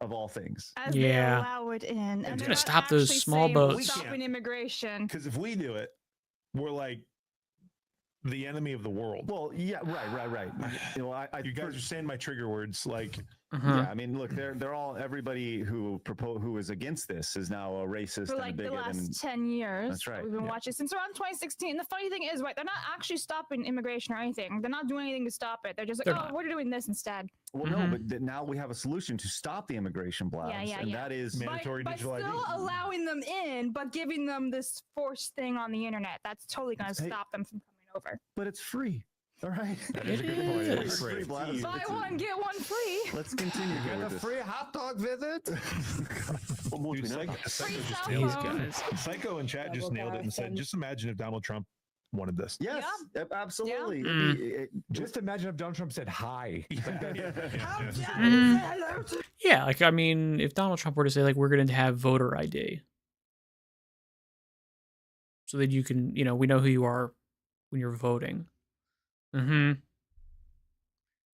of all things. As they allow it in. And It's they're gonna not stop those actually small saying boats. stopping immigration. Because if we do it, we're like the enemy of the world. Well, yeah, right. You guys are saying my trigger words, like. Yeah, I mean, look, they're all, everybody who is against this is now a racist For and a like the bigot. last 10 years. That's right. We've been watching since around 2016. The funny thing is, right, they're not actually stopping immigration or anything. They're not doing anything to stop it. They're just like, we're doing this instead. Well, no, but now we have a solution to stop the immigration blast, that is mandatory digital ID. By still allowing them in, but giving them this forced thing on the internet. That's totally going to stop them from coming over. But it's free. All right. That is a good point. It's free. Buy one, get one free. Let's continue. Get a free hot dog visit. What more do we know? Psycho and Chad just nailed it and said, just imagine if Donald Trump wanted this. Yes, absolutely. Just imagine if Donald Trump said hi. Yeah, like I mean, if Donald Trump were to say like we're going to have voter ID, so that you can, we know who you are when you're voting.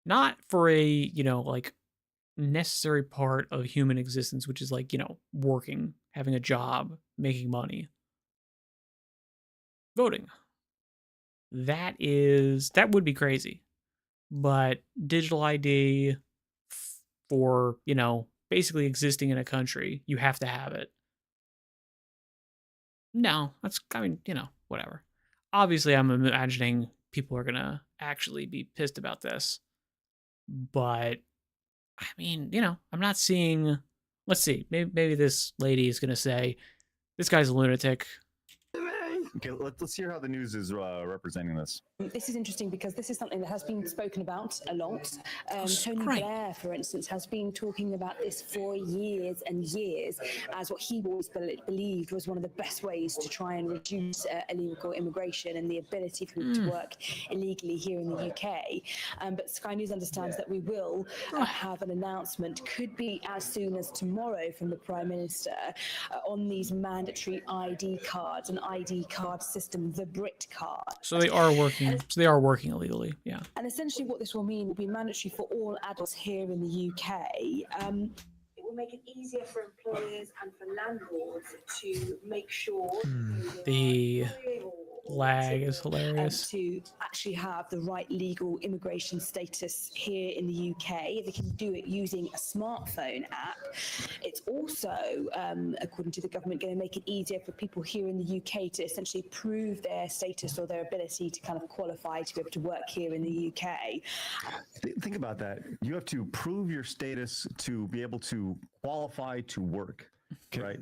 Not for a, like necessary part of human existence, which is like, working, having a job, making money. Voting. That would be crazy. But digital ID for, basically existing in a country, you have to have it. No, whatever. Obviously, I'm imagining people are going to actually be pissed about this. But, I mean, I'm not seeing... Let's see. Maybe this lady is going to say, this guy's a lunatic. Okay, let's hear how the news is representing this. This is interesting because this is something that has been spoken about a lot. Tony Blair, for instance, has been talking about this for years and years as what he always believed was one of the best ways to try and reduce illegal immigration and the ability for people to work illegally here in the UK. But Sky News understands that we will have an announcement, could be as soon as tomorrow, from the Prime Minister on these mandatory ID cards, an ID card system, the Brit card. So they are working. So they are working illegally. Yeah. And essentially, what this will mean will be mandatory for all adults here in the UK. It will make it easier for employers and for landlords to make sure the lag is hilarious. To actually have the right legal immigration status here in the UK. They can do it using a smartphone app. It's also, according to the government, going to make it easier for people here in the UK to essentially prove their status or their ability to kind of qualify to be able to work here in the UK. Think about that. You have to prove your status to be able to qualify to work, right?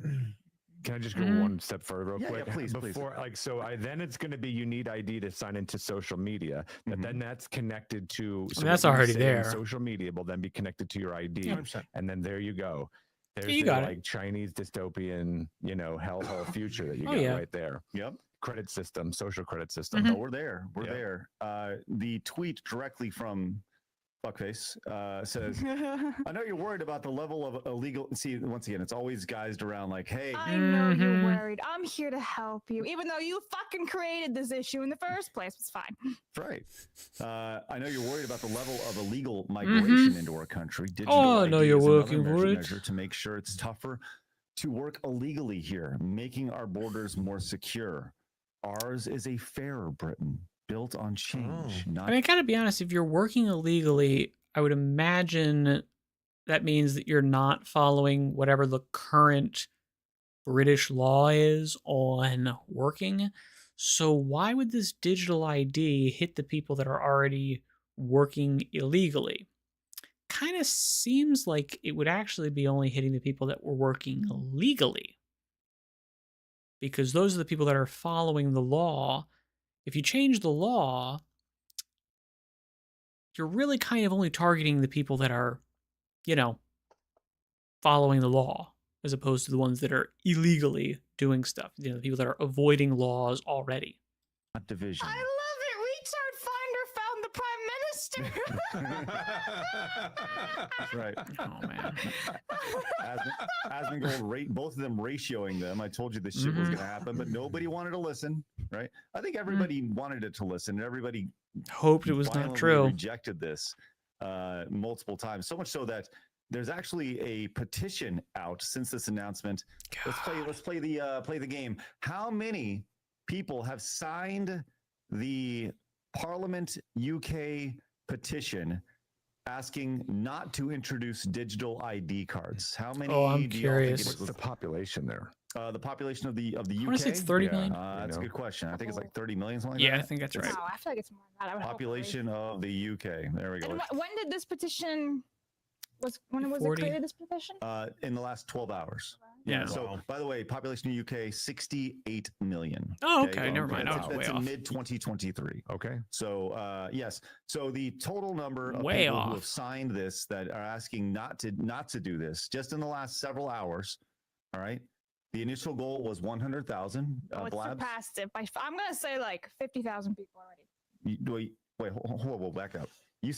Can I just go one step further real quick? Yeah, please. Then it's going to be you need ID to sign into social media. But then that's connected to... So that's already there. Social media will then be connected to your ID. 100%. And then there you go. There's you the got like Chinese dystopian, hellhole future that you Oh, got yeah. right there. Yep. Credit system, social credit system. Oh, we're there. We're there. The tweet directly from Fuckface says, I know you're worried about the level of illegal... See, once again, it's always guised around like, hey... I know you're worried. I'm here to help you. Even though you fucking created this issue in the first place. It's fine. Right. I know you're worried about the level of illegal migration into our country. Digital Oh, ID no, you're is another working for it. measure to make sure it's tougher to work illegally here, making our borders more secure. Ours is a fairer Britain, built on change. I mean, I gotta be honest, if you're working illegally, I would imagine that means that you're not following whatever the current British law is on working. So why would this digital ID hit the people that are already working illegally? Kind of seems like it would actually be only hitting the people that were working legally. Because those are the people that are following the law. If you change the law, you're really kind of only targeting the people that are, following the law, as opposed to the ones that are illegally doing stuff. The people that are avoiding laws already. Not division. I love it. Retard Finder found the Prime Minister. That's right. Oh, man. Asmongold, both of them ratioing them. I told you this shit was going to happen, but nobody wanted to listen, right? I think everybody wanted it to listen, and everybody hoped it was not true. Rejected this multiple times, so much so that there's actually a petition out since this announcement. Let's play the game. How many people have signed the Parliament UK petition asking not to introduce digital ID cards? How many? Oh, I'm curious. What's the population there? The population of the UK. I want to say it's 30 million. That's a good question. I think it's like 30 million, something like that. Yeah, I think that's right. Wow, I feel like it's more than that. I would Population of the UK. There we go. And when did this petition? When was 40? it created? This petition? In the last 12 hours. Yeah. So, by the way, population of UK 68 million. Oh, okay. Never mind. That's in mid 2023. Okay. So, yes. So the total number of Way people off. who have signed this that are asking not to do this just in the last several hours. All right. The initial goal was 100,000. It surpassed it by. I'm gonna say like 50,000 people already. Wait, hold, back up. You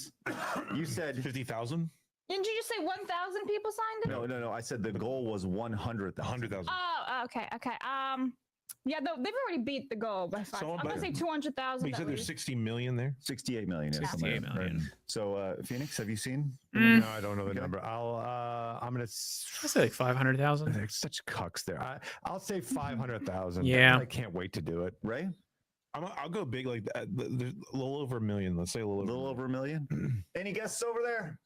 said 50,000. Didn't you just say 1,000 people signed it? No. I said the goal was 100,000. 100,000. Oh, okay. Yeah, they've already beat the goal by 5. So, I'm gonna say 200,000. You said there's 60 million there. 68 million. 68 million. Right. So, Phoenix, have you seen? No, I don't know the number. I'm gonna say like 500,000. There's such cucks there. I'll say 500,000. Yeah. I can't wait to do it. Ray? I'll go big like that. There's a little over a million. Let's say a little over a million. Any guesses over there?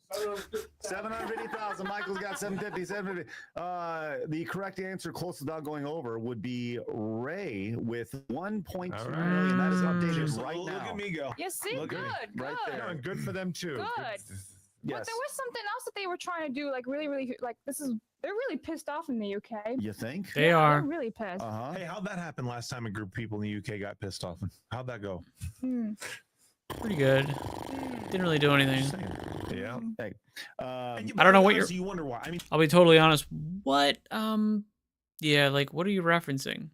750,000. Michael's got 750. The correct answer, close without going over, would be Ray with 1.2 million. That is updated right now. Look at me go. You see, Look at me, good. right there. And good for them too. Good. Yes. But there was something else that they were trying to do, like really, like they're really pissed off in the UK. You think? They are. They're really pissed. Hey, how'd that happen last time a group of people in the UK got pissed off? How'd that go? Pretty good. Didn't really do anything. Yeah. Hey, I don't know what you wonder why. I mean, I'll be totally honest. What? Yeah, like what are you referencing?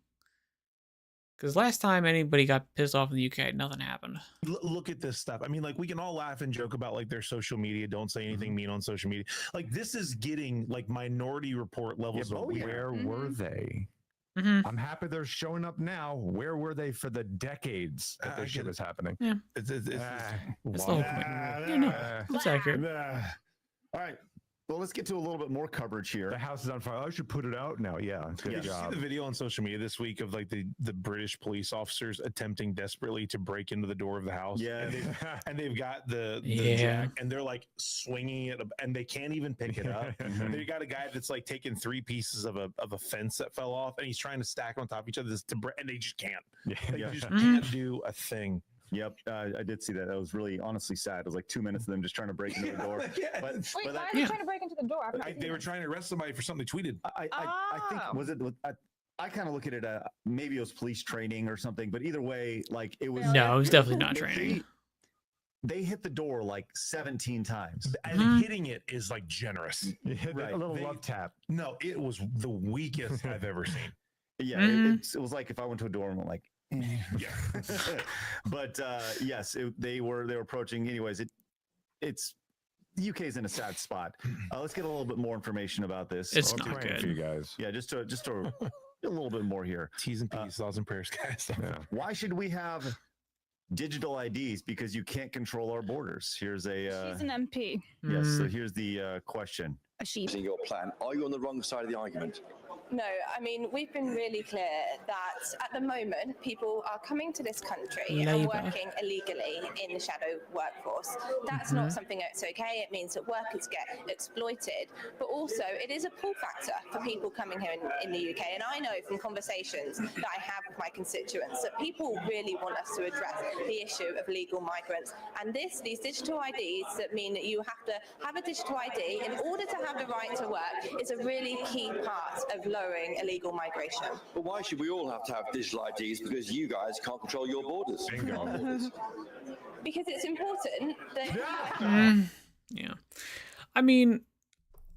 Because last time anybody got pissed off in the UK, nothing happened. Look at this stuff. I mean, like we can all laugh and joke about like their social media. Don't say anything mean on social media. Like this is getting like Minority Report levels. Where were they? I'm happy they're showing up now. Where were they for the decades that this shit was happening? Yeah. It's That's the whole point. Yeah, no, that's accurate. All right. Well, let's get to a little bit more coverage here. The house is on fire. I should put it out now. Yeah, good Did you job. see the video on social media this week of like the British police officers attempting desperately to break into the door of the house? Yeah. And they've got the Yeah. jack and they're like swinging it and they can't even pick it up. They got a guy that's like taking 3 pieces of a fence that fell off and he's trying to stack on top of each other and they just can't. They just can't do a thing. Yep, I did see that. That was really honestly sad. It was like 2 minutes of them just trying to break into the door. Wait, why are they trying to break into the door? They were trying to arrest somebody for something they tweeted. I think I kind of look at it. Maybe it was police training or something. But either way, like it was. No, it was definitely not training. They hit the door like 17 times. And hitting it is like generous. Right. A little love tap. No, it was the weakest I've ever seen. Yeah, it was like if I went to a door and went like. Yeah. But yes, they were approaching. Anyways, it's the UK is in a sad spot. Let's get a little bit more information about this. It's not good for you guys. Yeah, just to a little bit more here. T's and P's, thoughts and prayers, guys. Yeah. Why should we have digital IDs? Because you can't control our borders. Here's a. She's an MP. Yes. So here's the question. A sheep. Your plan. Are you on the wrong side of the argument? No, I mean, we've been really clear that at the moment, people are coming to this country and working illegally in the shadow workforce. That's not something that's okay. It means that workers get exploited, but also it is a pull factor for people coming here in the UK. And I know from conversations that I have with my constituents that people really want us to address the issue of illegal migrants. And these digital IDs that mean that you have to have a digital ID in order to have the right to work is a really key part of lowering illegal migration. But why should we all have to have digital IDs? Because you guys can't control your borders. Because it's important that... Yeah. I mean,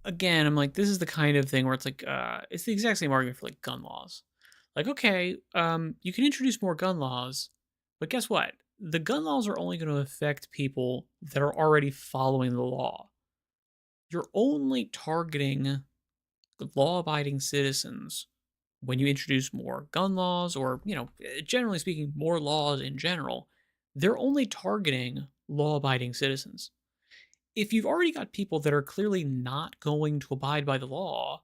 again, I'm like, this is the kind of thing where it's like, it's the exact same argument for like gun laws. Like, okay, you can introduce more gun laws, but guess what? The gun laws are only going to affect people that are already following the law. You're only targeting law-abiding citizens when you introduce more gun laws or, you know, generally speaking, more laws in general. They're only targeting law-abiding citizens. If you've already got people that are clearly not going to abide by the law,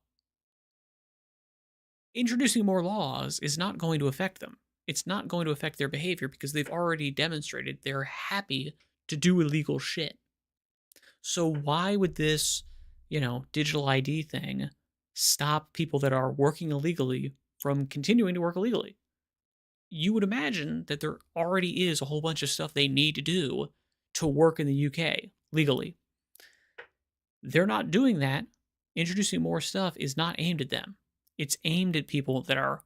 introducing more laws is not going to affect them. It's not going to affect their behavior because they've already demonstrated they're happy to do illegal shit. So why would this, you know, digital ID thing stop people that are working illegally from continuing to work illegally? You would imagine that there already is a whole bunch of stuff they need to do to work in the UK legally. They're not doing that. Introducing more stuff is not aimed at them. It's aimed at people that are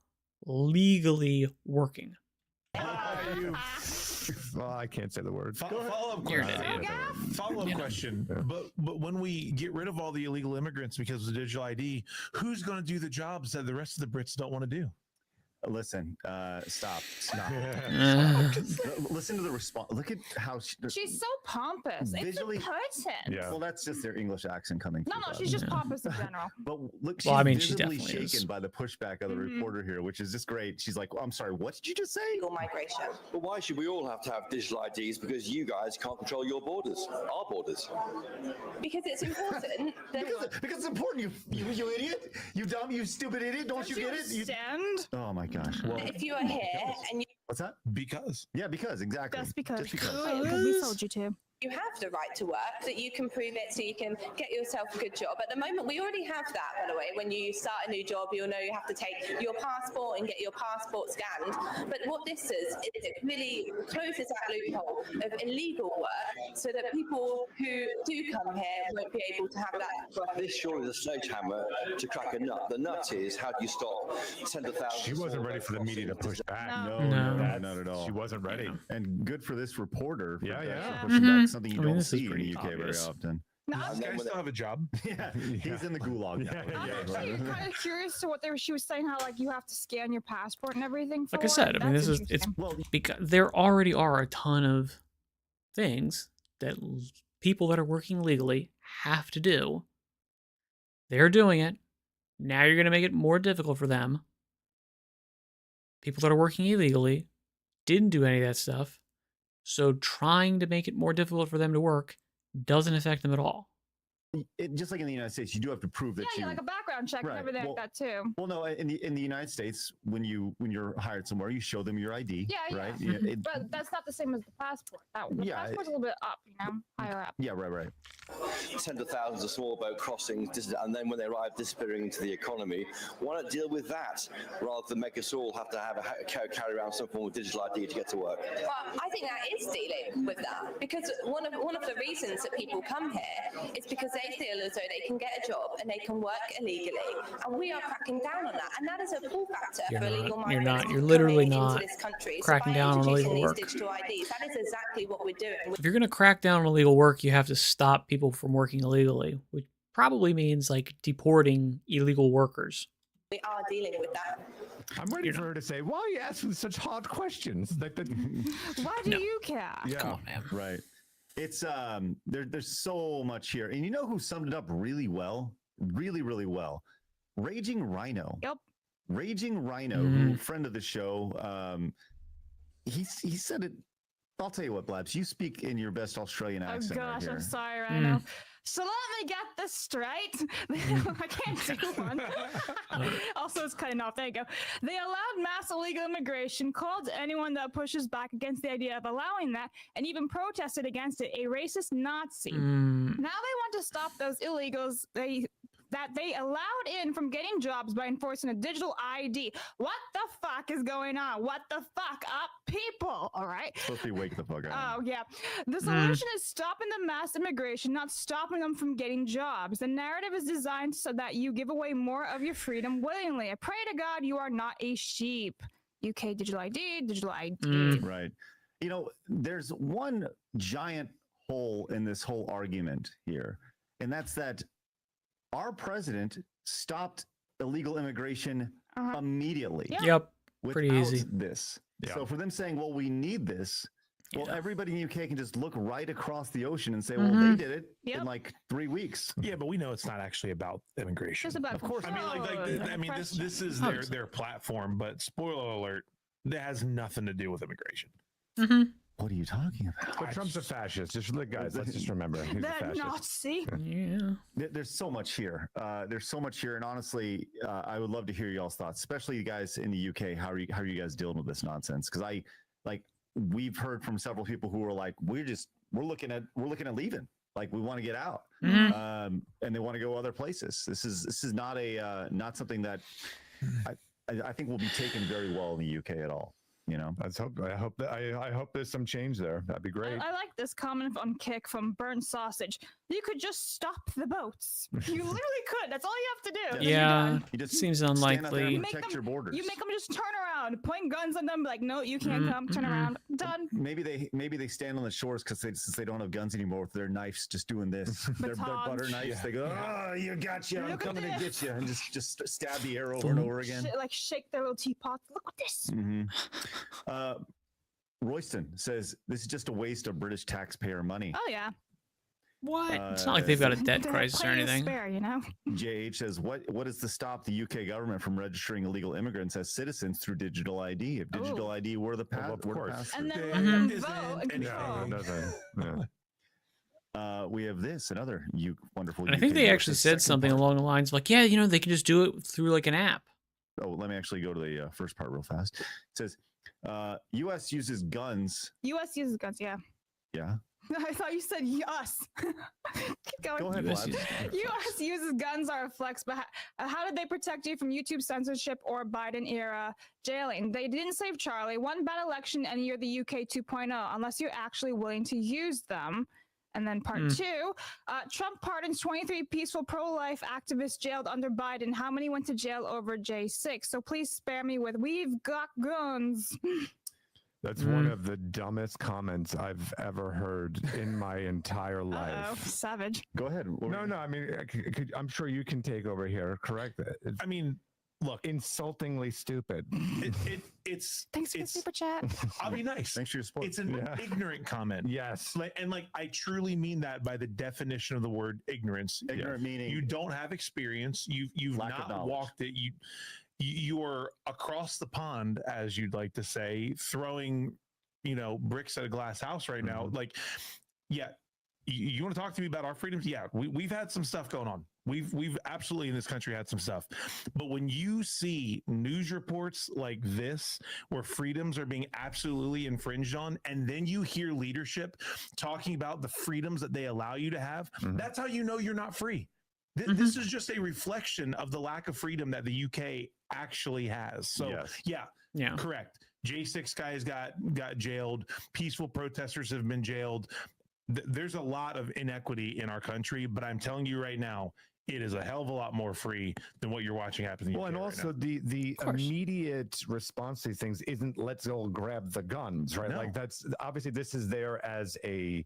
legally working. Well, I can't say the word. Follow-up question. Follow-up question. But when we get rid of all the illegal immigrants because of the digital ID, who's going to do the jobs that the rest of the Brits don't want to do? Listen, stop. Listen to the response. Look at how she's so pompous. Visually, it's important. Yeah. Well, that's just their English accent coming. No, she's just pompous in general. But look, she's visibly shaken by the pushback of the reporter here, which is just great. She's like, "I'm sorry, what did you just say?" Illegal migration. But why should we all have to have digital IDs? Because you guys can't control your borders, our borders. Because it's important. Because it's important. You idiot. You dumb. You stupid idiot. Don't you get it? Understand? Oh my gosh. Well, if you are here and you... What's that? Because. Yeah, because, exactly. Just because. Just because. Because we told you to. You have the right to work, that you can prove it so you can get yourself a good job. At the moment, we already have that, by the way. When you start a new job, you'll know you have to take your passport and get your passport scanned. But what this is it really closes that loophole of illegal work so that people who do come here won't be able to have that. But this surely is a sledgehammer to crack a nut. The nut is, how do you stop tens of thousands? She wasn't ready for the media to push back. No, not at all. She wasn't ready. And good for this reporter. For Yeah. pushing back something you don't this is see in the pretty UK obvious. very often. Does this guy still have a job? Yeah, he's in the gulag now. I'm actually kind of curious to what she was saying, how like you have to scan your passport and everything. Like I said, I mean, it's because there already are a ton of things that people that are working legally have to do. They're doing it. Now you're going to make it more difficult for them. People that are working illegally didn't do any of that stuff. So trying to make it more difficult for them to work doesn't affect them at all. Just like in the United States, you do have to prove that like a background check and everything like that too. Well, no, in the United States, when you're hired somewhere, you show them your ID. Yeah, right. But that's not the same as the passport. The passport's a little bit up, higher up. Yeah, right. Tens of thousands of small boat crossings, and then when they arrive, disappearing into the economy. Why not deal with that rather than make us all have to carry around some form of digital ID to get to work? Well, I think that is dealing with that, because one of the reasons that people come here is because they feel as though they can get a job and they can work illegally, and we are cracking down on that, and that is a pull factor for illegal migrants. You're literally not into this country. cracking down on illegal work. Digital IDs, that is exactly what we're doing. If you're going to crack down on illegal work, you have to stop people from working illegally, which probably means like deporting illegal workers. We are dealing with that. I'm ready for her to say, "Why are you asking such hard questions?" Why do you care? Yeah, come on, man. Right. It's there's so much here, and you know who summed it up really well, really well? Raging Rhino. Yep. Raging Rhino, who, friend of the show. He said it. I'll tell you what, Blabs. You speak in your best Australian accent. Oh gosh, right here. I'm sorry, Rhino. So let me get this straight. I can't do one. Also, it's cutting off. There you go. They allowed mass illegal immigration, called anyone that pushes back against the idea of allowing that, and even protested against it a racist Nazi. Now they want to stop those illegals that they allowed in from getting jobs by enforcing a digital ID. What the fuck is going on? What the fuck up, people? All right. Supposed to be wake the fuck up. Oh, yeah. The solution is stopping the mass immigration, not stopping them from getting jobs. The narrative is designed so that you give away more of your freedom willingly. I pray to God you are not a sheep. UK digital ID, digital ID. Right. You know, there's one giant hole in this whole argument here, and that's that our president stopped illegal immigration immediately. Yep. Pretty without easy. this. So for them saying, well, we need this, well, everybody in the UK can just look right across the ocean and say, well, they did it in like 3 weeks. Yeah, but we know it's not actually about immigration. It's about of course. I mean, this is their platform, but spoiler alert, that has nothing to do with immigration. What are you talking about? But Trump's a fascist. Just look, guys. Let's just remember he's a That fascist. Nazi. Yeah. There's so much here. There's so much here, and honestly, I would love to hear y'all's thoughts, especially you guys in the UK. How are you guys dealing with this nonsense? Because we've heard from several people who are like, we're looking at leaving. Like, we want to get out, and they want to go other places. This is not not something that I think will be taken very well in the UK at all. You know, I hope there's some change there. That'd be great. I like this comment on Kick from Burnt Sausage. You could just stop the boats. You literally could. That's all you have to do. Yeah, you just seems unlikely. Protect your borders. You make them just turn around, point guns on them, like, no, you can't come. Turn around. Done. Maybe they stand on the shores because since they don't have guns anymore with their knives, just doing this. Their butter knives. They go, oh, you gotcha. I'm coming to get you, and just stab the air over and over again. Like shake their little teapots. Look at this. Royston says this is just a waste of British taxpayer money. Oh yeah. What? It's not like they've got a debt They have crisis or plenty to anything. spare, you know. JH says, what is to stop the UK government from registering illegal immigrants as citizens through digital ID? If digital ID were the path, And then let them vote and control. we have this, another wonderful. And I think UK they actually said something along the lines of like, yeah, you know, they can just do it through like an app. Oh, let me actually go to the first part real fast. It says, U.S. uses guns. U.S. uses guns, yeah. Yeah. I thought you said us. Keep going. Go ahead, Vlad. U.S. uses guns are a flex, but how did they protect you from YouTube censorship or Biden era jailing? They didn't save Charlie. One bad election and you're the UK 2.0, unless you're actually willing to use them. And then part two, Trump pardons 23 peaceful pro-life activists jailed under Biden. How many went to jail over J6? So please spare me with, we've got guns. That's one of the dumbest comments I've ever heard in my entire life. Uh-oh, savage. Go ahead. No, I mean, I'm sure you can take over here. Correct it. I mean, look, insultingly stupid. It's thanks for the super chat. I'll be nice. Thanks for your support. It's an ignorant comment. Yes. I truly mean that by the definition of the word ignorance. Ignorant meaning you don't have experience. You've not walked it. You're across the pond, as you'd like to say, throwing, bricks at a glass house right now. Like, yeah, you want to talk to me about our freedoms? Yeah, we've had some stuff going on. We've absolutely in this country had some stuff. But when you see news reports like this, where freedoms are being absolutely infringed on, and then you hear leadership talking about the freedoms that they allow you to have, that's how you know you're not free. This is just a reflection of the lack of freedom that the UK actually has. So yeah, correct. J6 guys got jailed. Peaceful protesters have been jailed. There's a lot of inequity in our country, but I'm telling you right now, it is a hell of a lot more free than what you're watching happen in the UK and also the immediate response to these things isn't let's all grab the guns, right? No. Like that's obviously this is there as a.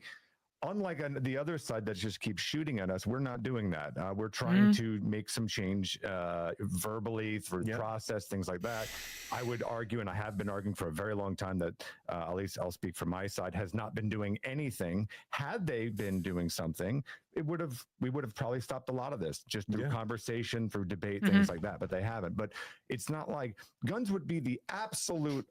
Unlike on the other side that just keeps shooting at us, we're not doing that. We're trying to make some change verbally through process, things like that. I would argue, and I have been arguing for a very long time, that at least I'll speak from my side, has not been doing anything. Had they been doing something, we would have probably stopped a lot of this just through conversation, through debate, things like that. But they haven't. But it's not like guns would be the absolute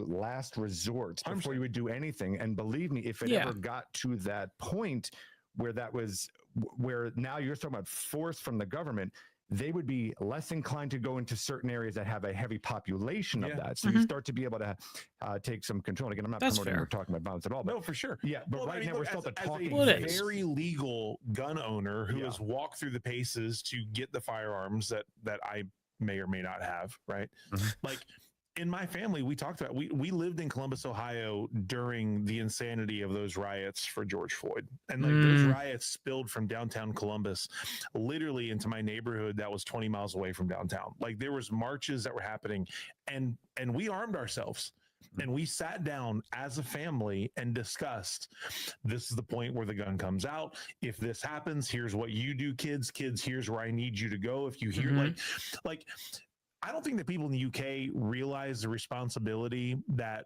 last resort before you would do anything. And believe me, if it ever got to that point, where that was, where now you're talking about force from the government, they would be less inclined to go into certain areas that have a heavy population of that. So you start to be able to take some control. Again, I'm not promoting or talking about violence at all. But No, for sure. Yeah, but well, right now look, we're still talking. as a very legal gun owner who has walked through the paces to get the firearms that I may or may not have, right? Like in my family, we talked about, we lived in Columbus, Ohio during the insanity of those riots for George Floyd. And like those riots spilled from downtown Columbus literally into my neighborhood that was 20 miles away from downtown. Like there was marches that were happening and we armed ourselves. And we sat down as a family and discussed, this is the point where the gun comes out. If this happens, here's what you do, kids. Kids, here's where I need you to go. If you hear like I don't think that people in the UK realize the responsibility that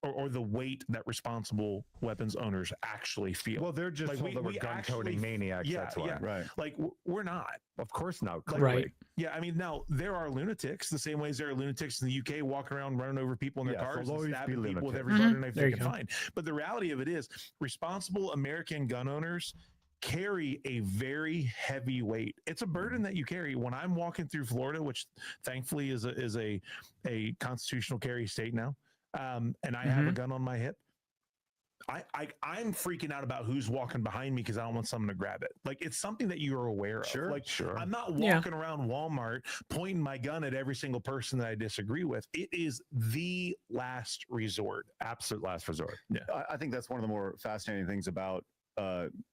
or the weight that responsible weapons owners actually feel. Well, they're just like told we're gun-toting maniacs. That's why. Right. Like we're not. Of course not. Right. Yeah. I mean, now there are lunatics the same way as there are lunatics in the UK walking around running over people in their cars and stabbing people with every butter knife they can find. But the reality of it is responsible American gun owners carry a very heavy weight. It's a burden that you carry. When I'm walking through Florida, which thankfully is a constitutional carry state now, and I have a gun on my hip, I'm freaking out about who's walking behind me because I don't want someone to grab it. Like it's something that you're aware of. Like I'm not walking around Walmart pointing my gun at every single person that I disagree with. It is the last resort, absolute last resort. Yeah, I think that's one of the more fascinating things about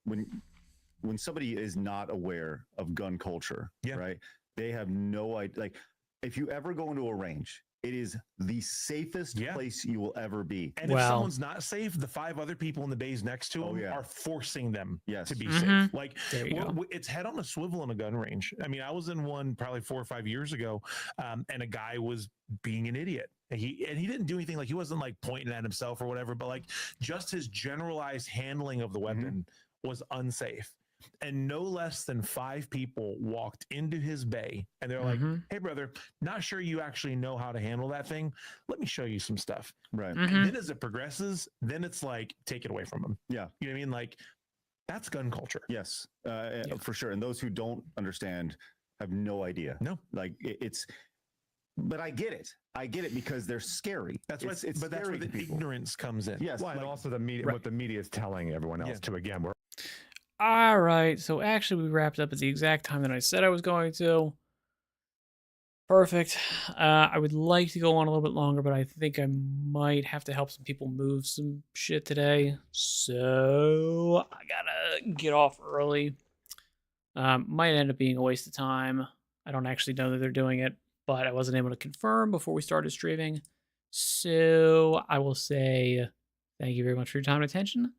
when somebody is not aware of gun culture, right? They have no idea. Like if you ever go into a range, it is the safest place you will ever be. And if someone's not safe, the 5 other people in the bays next to them are forcing them to be safe. Like it's head on a swivel in a gun range. I mean, I was in one probably 4 or 5 years ago, and a guy was being an idiot. And he didn't do anything, like he wasn't like pointing at himself or whatever, but like just his generalized handling of the weapon was unsafe. And no less than 5 people walked into his bay and they're like, hey brother, not sure you actually know how to handle that thing. Let me show you some stuff. Right. And then as it progresses, then it's like, take it away from them. Yeah. You know what I mean? Like that's gun culture. Yes, for sure. And those who don't understand have no idea. No, like it's, but I get it. I get it because they're scary. That's why it's but that's where the ignorance comes in. Yes. Well, and also the media, what the media is telling everyone else too. Again, we're all right, so actually we wrapped up at the exact time that I said I was going to. Perfect. I would like to go on a little bit longer, but I think I might have to help some people move some shit today. So I gotta get off early. Might end up being a waste of time. I don't actually know that they're doing it, but I wasn't able to confirm before we started streaming. So I will say thank you very much for your time and attention.